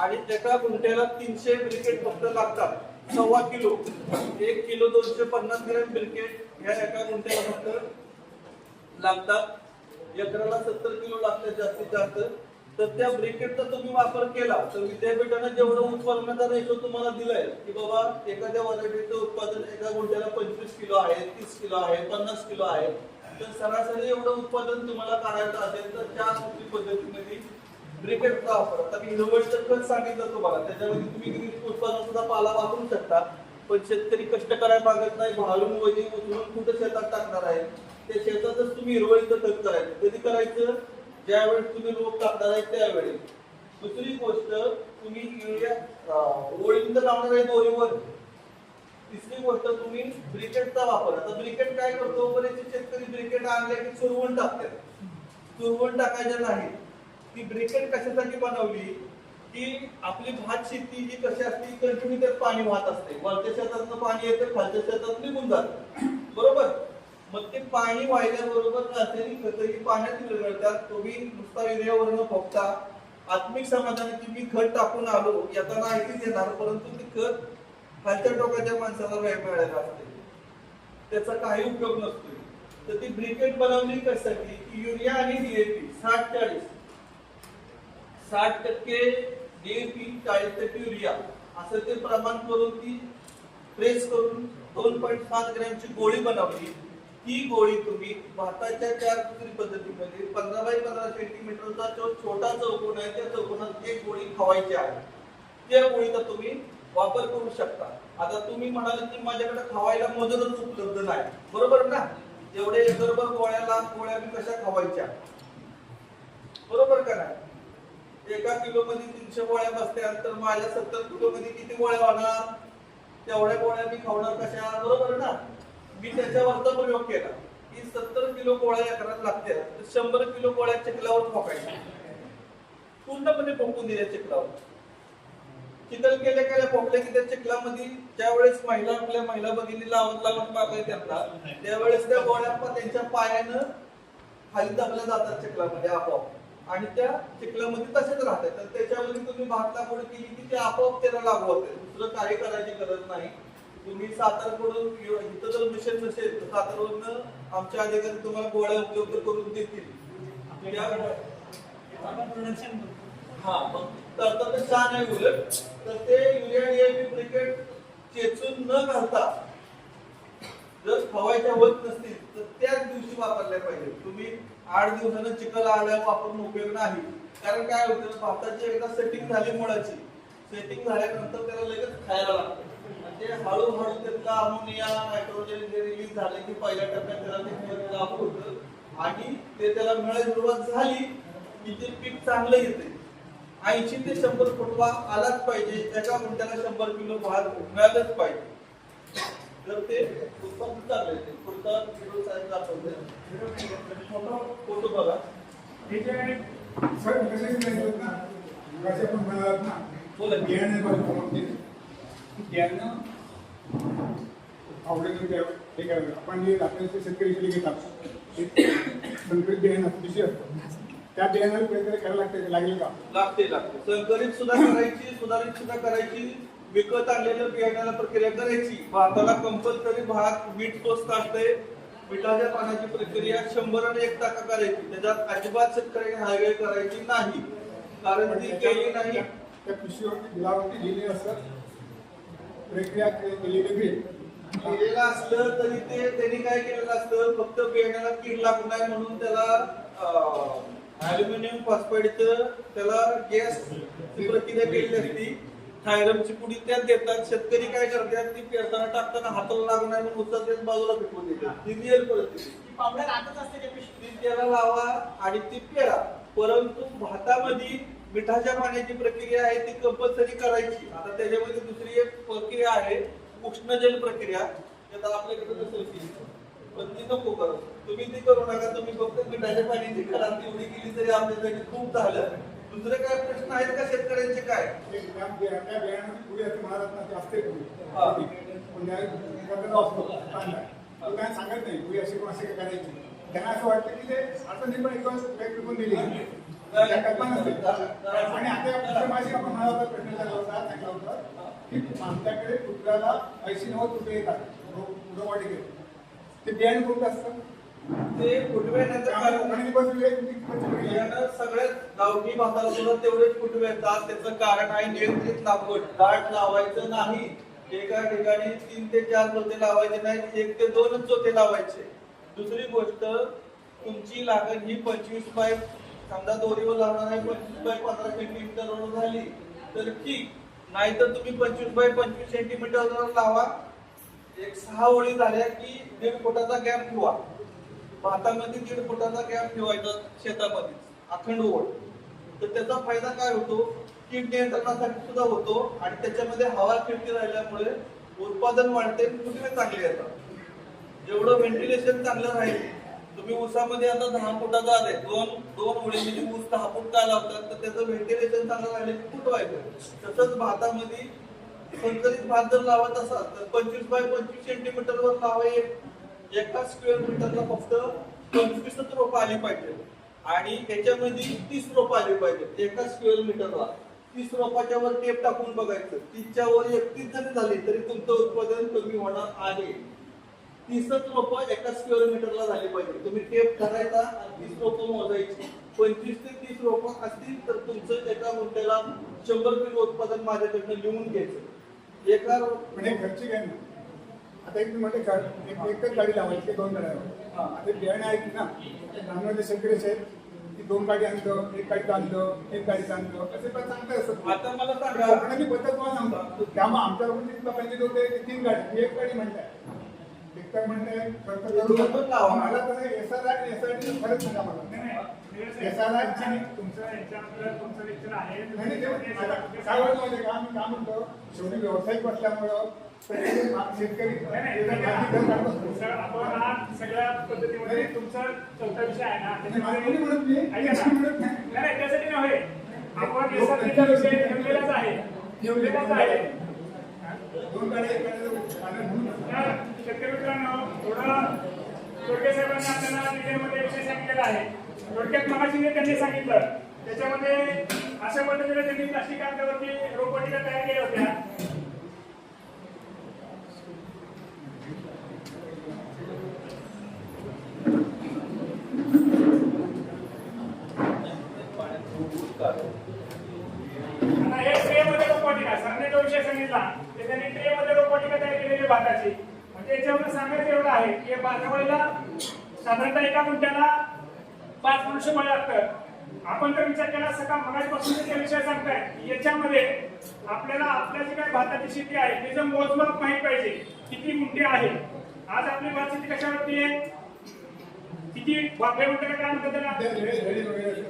आणि एका गुंठ्याला 300 ब्रिकेट फक्त लागतात. 1.25 किलो 1 किलो 250 ग्रॅम ब्रिकेट ह्या एका गुंठ्याला फक्त लागतात. एकराला 70 किलो लागतात जास्तीत जास्त. तर त्या ब्रिकेटचा तुम्ही वापर केला तर विद्यापीठाने जेवढं उत्पादनाचा रेशो तुम्हाला दिलाय की बाबा एखाद्या व्हरायटीचं उत्पादन एका गुंठ्याला 25 किलो आहे, 30 किलो आहे, 50 किलो आहे, तर सरासरी एवढं उत्पादन तुम्हाला काढायचं असेल तर त्या पद्धतीमध्ये ब्रिकेटचा वापर. आता मी हिरवळीचं खत सांगितलं तुम्हाला, त्याच्यामध्ये तुम्ही ग्रीन उत्पादन सुद्धा पाला वापरू शकता. पण शेतकरी कष्ट करायला मागत नाही. भालून वजी उचलून कुठं शेतात टाकणार आहे ते शेतातच तुम्ही हिरवळीचं खत करायचं. कधी करायचं? ज्यावेळेस तुम्ही रोप टाकणार आहे त्यावेळेस. दुसरी गोष्ट तुम्ही युरिया ओळींचं लावणार आहे दोरीवर. तिसरी गोष्ट तुम्ही ब्रिकेटचा वापर. आता ब्रिकेट काय करतो? बरेचसे शेतकरी ब्रिकेट आणले की चुरवून टाकतात. चुरवून टाकायचं नाही. ती ब्रिकेट कशासाठी बनवली की आपली भात शेती जी कशी असते कंटिन्यू त्यात पाणी वाहत असते. वरच्या शेतातनं पाणी येतं, खालच्या शेतात निघून जातं, बरोबर. मग ते पाणी वाहिल्याबरोबर रासायनिक खतही पाण्यात विरघळतात. तुम्ही नुसता युरियावरनं फक्त आत्मिक समाधानाची मी खत टाकून आलो याचा माहितीच येणार, परंतु ते खत खालच्या टोकाच्या माणसाला वेळ मिळालेला असते, त्याचा काही उपयोग नसतो. तर ती ब्रिकेट बनवली कशासाठी की युरिया आणि DAP 60-40 60% DAP 40% युरिया असं ते प्रमाण करून ती प्रेस करून 2.7 ग्रॅमची गोळी बनवली. ही गोळी तुम्ही भाताच्या 4 पद्धतीमध्ये 15 बाय 15 सेंटीमीटरचा जो छोटा चौकोन आहे त्या चौकोनात एक गोळी खवायची आहे. त्या गोळीचा तुम्ही वापर करू शकता. आता तुम्ही म्हणाले की माझ्याकडे खवायला मजूरच उपलब्ध नाही, बरोबर ना? एवढे एकरभर गोळ्या मी कशा खवायच्या, बरोबर का नाही? एका किलो मध्ये 300 गोळ्या बसत्यात तर माझ्या 70 किलो मध्ये किती गोळ्या होणार? तेवढ्या गोळ्या मी खावणार कशा, बरोबर ना? मी त्याच्यावरचा प्रयोग केला की 70 किलो गोळ्या एकरात लागतात तर 100 किलो गोळ्या चिखलावर ठोकायच्या. पूर्णपणे ठोकून दिल्या चिखलावर. चिखल केल्या ठोकल्या की त्या चिखलामध्ये ज्या वेळेस आपल्या महिला भगिनी लावत मागे त्यांना त्यावेळेस त्या गोळ्या त्यांच्या पायानं खाली दाबल्या जातात चिखलामध्ये आपोआप आणि त्या चिखलामध्ये तसेच राहतात. तर त्याच्यामध्ये तुम्ही भात लागवड केली की ते आपोआप त्याला लागू होते. दुसरं काही करायची गरज नाही. तुम्ही सातारकडून इथं जर मिशन नसेल तर सातारवरून आमच्या अधिकारी तुम्हाला गोळ्या उपलब्ध करून देतील. हा मग तर छान आहे उलट. तर ते युरिया DAP ब्रिकेट चेचून न घालता जर खवायच्या होत नसतील तर त्याच दिवशी वापरल्या पाहिजे. तुम्ही 8 दिवसानं चिखल आल्यावर वापरून उपयोग नाही. कारण काय होतं भाताची एकदा सेटिंग झाली मुळाची, सेटिंग झाल्यानंतर त्याला लगेच खायला लागतं. म्हणजे हळूहळू त्यातला अमोनिया नायट्रोजन रिलीज झाले की पहिल्या टप्प्यात त्याला ते होतं आणि ते त्याला मिळायला सुरुवात झाली की ते पीक चांगलं येते. 80 ते 100 फुटवा आलाच पाहिजे. एका गुंठ्याला 100 किलो भात मिळालंच पाहिजे. जर ते उत्पन्न चांगलं येते. पुढचा व्हिडिओ साईज दाखवते. फोटो बघा. हे जे सर कसे करायचं ना कसे पण बनवतात ना बोला बियाणे बनवतात बियाणं आवडेल हे करायचं. आपण जे आपल्याला शेतकरी घेतात संकरित बियाणं अतिशय असतं. त्या बियाण्याला प्रयत्न करायला लागेल का? लागते. संकरित सुद्धा करायची, सुधारित सुद्धा करायची, विकत आणलेल्या बियाण्याला प्रक्रिया करायची. भाताला कंपल्सरी भात मीठ स्वस्त असते. मिठाच्या पाण्याची प्रक्रिया 100% करायची. त्याच्यात अजिबात शेतकऱ्याने हायवे करायची नाही. कारण ती केली नाही त्या कृषीवरती बिलावरती लिहिलेली असतात प्रक्रिया केलेली वेगळी. केलेलं असलं तरी ते त्यांनी काय केलेलं असतं, फक्त बियाण्याला कीड लागू नये म्हणून त्याला अल्युमिनियम फॉस्फाईडचं त्याला गॅस प्रक्रिया केलेली असती. थायरमची पुडी त्यात देतात. शेतकरी काय करतात, ती पेरताना टाकताना हाताला लागू नये म्हणून उचलतात त्यात बाजूला फेकून देतात. ती रिअल परिस्थिती. पावडर आतच असते त्या पिशवीत. ती त्याला लावा आणि ती पेरा. परंतु भातामध्ये मिठाच्या पाण्याची प्रक्रिया आहे ती कंपल्सरी करायची. आता त्याच्यामध्ये दुसरी एक प्रक्रिया आहे उष्णजल प्रक्रिया. आता आपल्याकडे नसेल ती, पण ती नको करू. तुम्ही ती करू नका. तुम्ही फक्त मिठाच्या पाण्याची करा. तेवढी केली तरी आपल्यासाठी खूप झालं. दुसरे काय प्रश्न आहेत का शेतकऱ्यांचे? काय त्या बियाण्याची पुढे असते महाराष्ट्रात असते हा. तो काय सांगत नाही पुढे अशी कोण असे काय करायची. त्यांना असं वाटतं की ते आता निर्माण विकून दिली त्या कल्पना नसते. आणि आता माझी आपण मला होता प्रश्न झाला होता, सांगितला होता की आमच्याकडे कुत्र्याला 80-90 येतात रोपवाटिकेत. ते बियाणे कोणतं असतं? ते फुटवे बियाणं सगळ्यात गावठी भाताला सुद्धा तेवढेच फुटवे येतात. त्याचं कारण आहे नियंत्रित लागवड. दाट लावायचं नाही. एका ठिकाणी 3 ते 4 चोथे लावायचे नाही, 1 ते 2 चोथे लावायचे. दुसरी गोष्ट, तुमची लागण ही 25 बाय समजा दोरीवर लावणार आहे 25 बाय 15 सेंटीमीटरवर झाली तर ठीक. नाहीतर तुम्ही 25 बाय 25 सेंटीमीटरवर लावा. एक 6 ओळी झाल्या की 1.5 फुटाचा गॅप ठेवा. भातामध्ये 1.5 फुटाचा गॅप ठेवायचा शेतामध्ये अखंड ओळ. तर त्याचा फायदा काय होतो, कीड नियंत्रणासाठी सुद्धा होतो आणि त्याच्यामध्ये हवा फिरती राहिल्यामुळे उत्पादन वाढते, फुटवे चांगले येतात. जेवढं व्हेंटिलेशन चांगलं राहील. तुम्ही ऊसामध्ये आता 10 फुटाचा आले, दोन ओळीमध्ये ऊस 10 फूट का लावतात तर त्याचं व्हेंटिलेशन चांगलं राहिलं की फुटवायचं. तसंच भातामध्ये संकरित भात जर लावत असाल तर 25 बाय 25 सेंटीमीटरवर लावाय. एका स्क्वेअर मीटरला फक्त 25 रोपं आली पाहिजे आणि त्याच्यामध्ये 30 रोपं आली पाहिजे. एका स्क्वेअर मीटरला 30 रोपाच्या वर टेप टाकून बघायचं. 30च्या वर 31 जरी झाली तरी तुमचं उत्पादन कमी होणार आहे. 30 रोपं एका स्क्वेअर मीटरला झाली पाहिजे. तुम्ही टेप करायचा आणि 30 रोपं मोजायची. 25 ते 30 रोपं असतील तर तुमचं एका गुंठ्याला 100 किलो उत्पादन माझ्याकडनं लिहून घ्यायचं. एका म्हणजे खर्चिक आहे ना. आता एक म्हणते एकच गाडी लावायची, 2 गाड्या लावायच्या. आता बियाणे आहेत ना, ग्रामीण शेतकरी आहेत की 2 गाडी आणतं, 1 गाडीचं आणतं, 1 गाडीचं आणतं, असे पण सांगता असतात. आता मला सांगा, कोकणाची पद्धत मला सांगतात. त्यामुळे आमच्या लोकांची पाहिजे होते 3 गाडी, 1 गाडी म्हणताय. एक काय म्हणताय मला कसं SRI आणि SRT फरक सांगा मला. SRI आणि तुमचं लेक्चर आहे. काय होतं माहिती का, आम्ही काय म्हणतो शेवटी व्यावसायिक असल्यामुळं शेतकरी आपण आज सगळ्या पद्धतीमध्ये तुमचा चौथा विषय आहे ना, त्यासाठी नव्हे. आपण SRT विषय ठेवलेलाच आहे. शेतकरी मित्रांनो, थोडं तोडके साहेबांनी आपल्याला डिटेलमध्ये विषय सांगितलेला आहे. थोडक्यात मगाशी त्यांनी सांगितलं त्याच्यामध्ये अशा पद्धतीने त्यांनी प्लास्टिक कागदावरती रोपवाटिका तयार केल्या होत्या. आता हे ट्रे मध्ये रोपवाटिका सरने जो विषय सांगितला ते त्यांनी ट्रे मध्ये रोपवाटिका तयार केलेली भाताची. म्हणजे याच्यावर सांगायचं एवढं आहे की भातावळीला साधारणतः एका गुंठ्याला 5 मनुष्यबळ लागतं. आपण जर विचार केला सकाळ मगाचपासून ते विषय सांगताय याच्यामध्ये आपल्याला आपल्या जी काही भाताची शेती आहे त्याचं मोजमाप माहित पाहिजे. किती गुंठे आहे, आज आपली भात शेती कशावरती आहे, किती वाफे म्हणतात काय म्हणतात त्याला,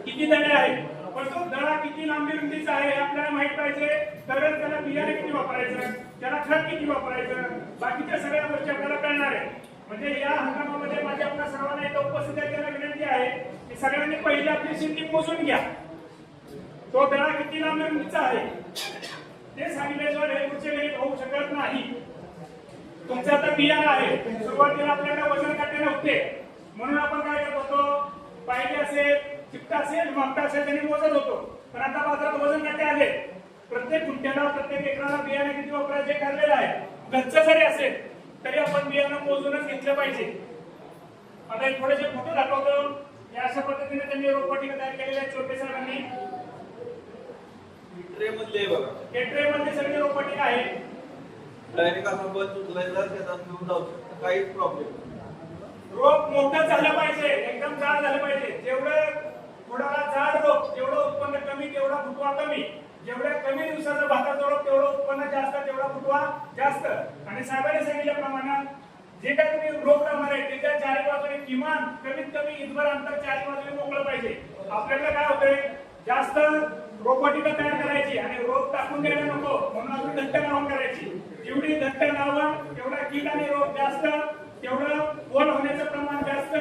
किती दळे आहे, पण तो दळा किती लांबी रुंदीचा आहे हे आपल्याला माहित पाहिजे. तरच त्याला बियाणे किती वापरायचं, त्याला खत किती वापरायचं, बाकीच्या सगळ्या गोष्टी आपल्याला कळणार आहे. म्हणजे या हंगामामध्ये माझी आपल्या सर्वांना इथं उपस्थित असलेला विनंती आहे की सगळ्यांनी पहिली आपली शेती मोजून घ्या. तो दळा किती लांबी रुंदीचा आहे ते सांगितल्याशिवाय हे पुढचे काही होऊ शकत नाही. तुमचं आता बियाणं आहे, सुरुवातीला आपल्याकडे वजन काटे नव्हते म्हणून आपण काय करत होतो, पाहिजे असेल, चिपटा असेल, मापटा असेल त्यांनी मोजत होतो. पण आता बाजारात वजन काटे आले. प्रत्येक गुंठ्याला प्रत्येक एकराला बियाणे किती वापरायचे ठरलेलं आहे. घरचं जरी असेल तरी आपण बियाणं मोजूनच घेतलं पाहिजे. आता एक थोडेसे फोटो दाखवतो. या अशा पद्धतीने त्यांनी रोपवाटिका तयार केलेल्या आहेत चोरके साहेबांनी. ट्रे मधले बघा, हे ट्रे मध्ये सगळी रोपवाटिका आहे. डायरेक्ट आपण बस उचलायचा शेतात घेऊन जाऊ शकतो, काहीच प्रॉब्लेम नाही. रोप मोठं झालं पाहिजे, एकदम जाड झालं पाहिजे. जेवढं थोडा जाड रोप तेवढं उत्पन्न कमी, तेवढा फुटवा कमी. जेवढ्या कमी दिवसाचं भाताचं रोप तेवढं उत्पन्न जास्त, तेवढा फुटवा जास्त. आणि साहेबांनी सांगितल्याप्रमाणे जे काही तुम्ही रोप लावणार आहे त्याच्या चारी बाजूने किमान कमीत कमी इथभर अंतर चारी बाजूने मोकळं पाहिजे. आपल्याकडे काय होतंय, जास्त रोपवाटिका तयार करायची आणि रोप टाकून द्यायला नको म्हणून आपण घट्ट लावून करायची. जेवढी घट्ट लावण तेवढा कीड आणि रोप जास्त, तेवढं ओल होण्याचं प्रमाण जास्त,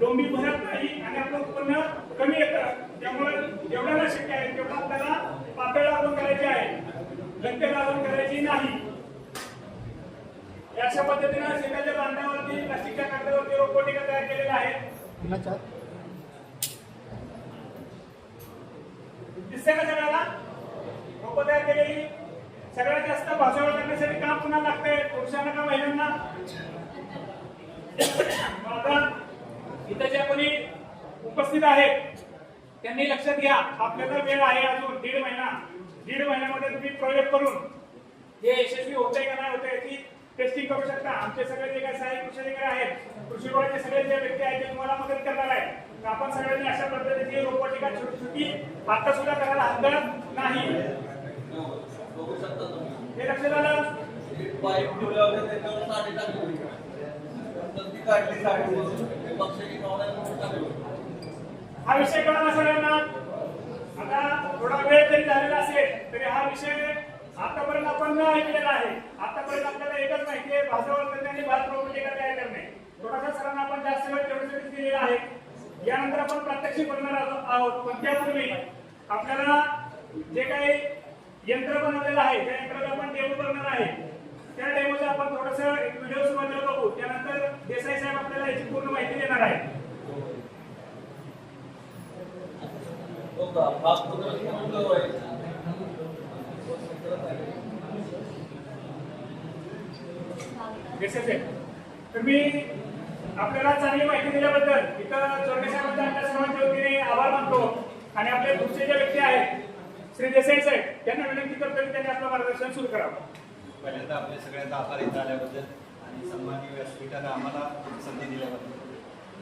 डोंबी भरत नाही आणि आपलं उत्पन्न कमी येतं. त्यामुळे जेवढ्याला शक्य आहे तेवढं आपल्याला पातळ लागवण करायची आहे, घट्ट लागवण करायची नाही. अशा पद्धतीने शेताच्या बांधावरती प्लास्टिकच्या कागदावरती रोपवाटिका तयार केलेल्या आहेत. दिसते का सगळ्याला रोपं तयार केलेली? सगळ्यात जास्त भाषावर करण्यासाठी काम पुन्हा लागतंय, पुरुषांना का महिलांना? आता इथं ज्या कोणी उपस्थित आहेत त्यांनी लक्षात घ्या, आपल्याला वेळ आहे अजून 1.5 महिना. 1.5 महिन्यामध्ये तुम्ही प्रयोग करून हे यशस्वी होतंय का नाही होतंय याची टेस्टिंग करू शकता. आमचे सगळे जे काही सहाय्यक कृषी अधिकारी आहेत, कृषी विभागाचे सगळे जे व्यक्ती आहेत ते तुम्हाला मदत करणार आहेत. आपण सगळ्यांनी अशा पद्धतीची रोपवाटिका छोटी छोटी आता सुद्धा करायला हरकत नाही. बघू शकता तुम्ही, हे लक्षात आलं? पाईप ठेवल्या होत्या त्याच्यावर साडी टाकली होती. नंतर ती काढली साडीमधून, पक्षी गावड्यात टाकली. हा विषय कळला सगळ्यांना? आता थोडा वेळ जरी झालेला असेल तरी हा विषय आतापर्यंत आपण न ऐकलेला आहे. आतापर्यंत आपल्याला एकच माहिती आहे, भाषावर करणे आणि भात रोपवाटिका तयार करणे. थोडासा सरांना आपण जास्त वेळ तेवढ्यासाठी दिलेला आहे. यानंतर आपण प्रात्यक्षिक बनणार आहोत. पण त्यापूर्वी आपल्याला जे काही यंत्र बनवलेलं आहे त्या यंत्राला आपण डेमो करणार आहे. त्या डेमोचं आपण थोडंसं एक व्हिडिओ सुरुवातीला बघू, त्यानंतर देसाई साहेब आपल्याला याची पूर्ण माहिती देणार आहे. तर मी आपल्याला चांगली माहिती दिल्याबद्दल इथं चोरगे साहेबांचा आपल्या सर्वांच्या वतीने आभार मानतो. आणि आपले पुढचे जे व्यक्ती आहेत श्री देसाई साहेब त्यांना विनंती करतो की त्यांनी आपलं मार्गदर्शन सुरू करावं. पहिल्यांदा आपल्या सगळ्यांचा आभार इथं आल्याबद्दल आणि सन्माननीय व्यासपीठानं आम्हाला संधी दिल्याबद्दल.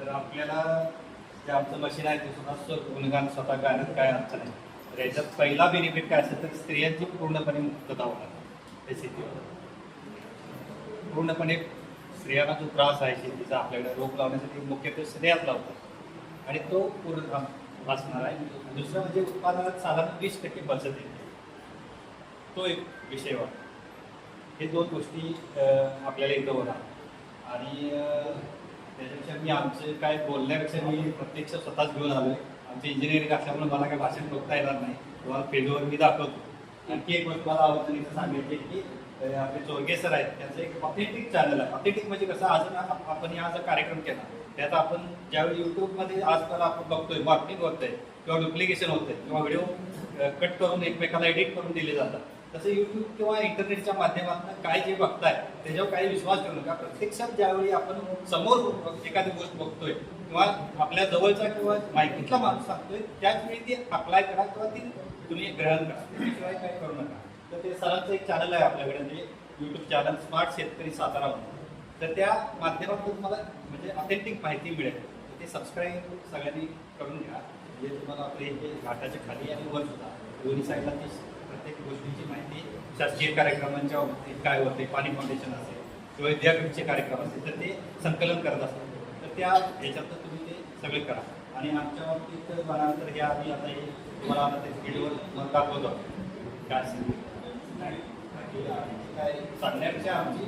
तर आपल्याला जे आमचं मशीन आहे ते सुद्धा गुणगान स्वतः गाण्यात काय अर्थ नाही. तर याच्यात पहिला बेनिफिट काय असेल तर स्त्रियांची पूर्णपणे मुक्तता होणार ते शेतीवर. पूर्णपणे स्त्रियांना जो त्रास आहे शेतीचा आपल्याकडे रोप लावण्यासाठी मुख्यत्वे स्त्रियाच लावतात आणि तो पूर्ण असणार आहे. दुसरं म्हणजे उत्पादनात साधारण 20% बचत येते, तो एक विषय वाटतो. हे 2 गोष्टी आपल्याला इथं होणार. आणि त्याच्यापेक्षा मी आमचे काय बोलण्यापेक्षा मी प्रत्यक्ष स्वतःच घेऊन आलो आहे. आमचे इंजिनिअरिंग असल्यामुळे मला काय भाषण बघता येणार नाही, तुम्हाला पेजवर मी दाखवतो. आणखी एक गोष्ट मला आवडतं इथं सांगितली की आपले चोरगे सर आहेत त्यांचं एक ऑथेंटिक चॅनल आहे. ऑथेंटिक म्हणजे कसं, अजून आपण हा जो कार्यक्रम केला त्यात आपण ज्यावेळी युट्यूबमध्ये आजकाल आपण बघतोय मार्केटिंग होतंय किंवा डुप्लिकेशन होतंय किंवा व्हिडिओ कट करून एकमेकाला एडिट करून दिले जातात, तसं युट्यूब किंवा इंटरनेटच्या माध्यमातून काय जे बघताय त्याच्यावर काही विश्वास ठेवू नका. प्रत्यक्षात ज्यावेळी आपण समोर एखादी गोष्ट बघतोय किंवा आपल्या जवळचा किंवा माहितीतला माणूस सांगतोय त्याच वेळी ती अप्लाय करा किंवा ती तुम्ही ग्रहण करा, त्याशिवाय काय करू नका. तर ते सरांचं एक चॅनल आहे आपल्याकडे, म्हणजे यूट्यूब चॅनल स्मार्ट शेतकरी सातारा म्हणून. तर त्या माध्यमातून तुम्हाला म्हणजे ऑथेंटिक माहिती मिळेल. ते सबस्क्राईब सगळ्यांनी करून घ्या, म्हणजे तुम्हाला आपले हे घाटाच्या खाली आणि वर सुद्धा दोन्ही साईडला ती प्रत्येक गोष्टीची माहिती, शासकीय कार्यक्रमांच्या बाबतीत काय होते, पाणी फाउंडेशन असेल किंवा विद्यापीठचे कार्यक्रम असतील तर ते संकलन करत असतात. तर त्या ह्याच्यात तुम्ही ते सगळे करा. आणि आमच्या बाबतीत म्हणाल तर हे आम्ही आता हे तुम्हाला आता ते व्हिडिओवर दाखवतो काय असेल काय सांगण्यापेक्षा आमची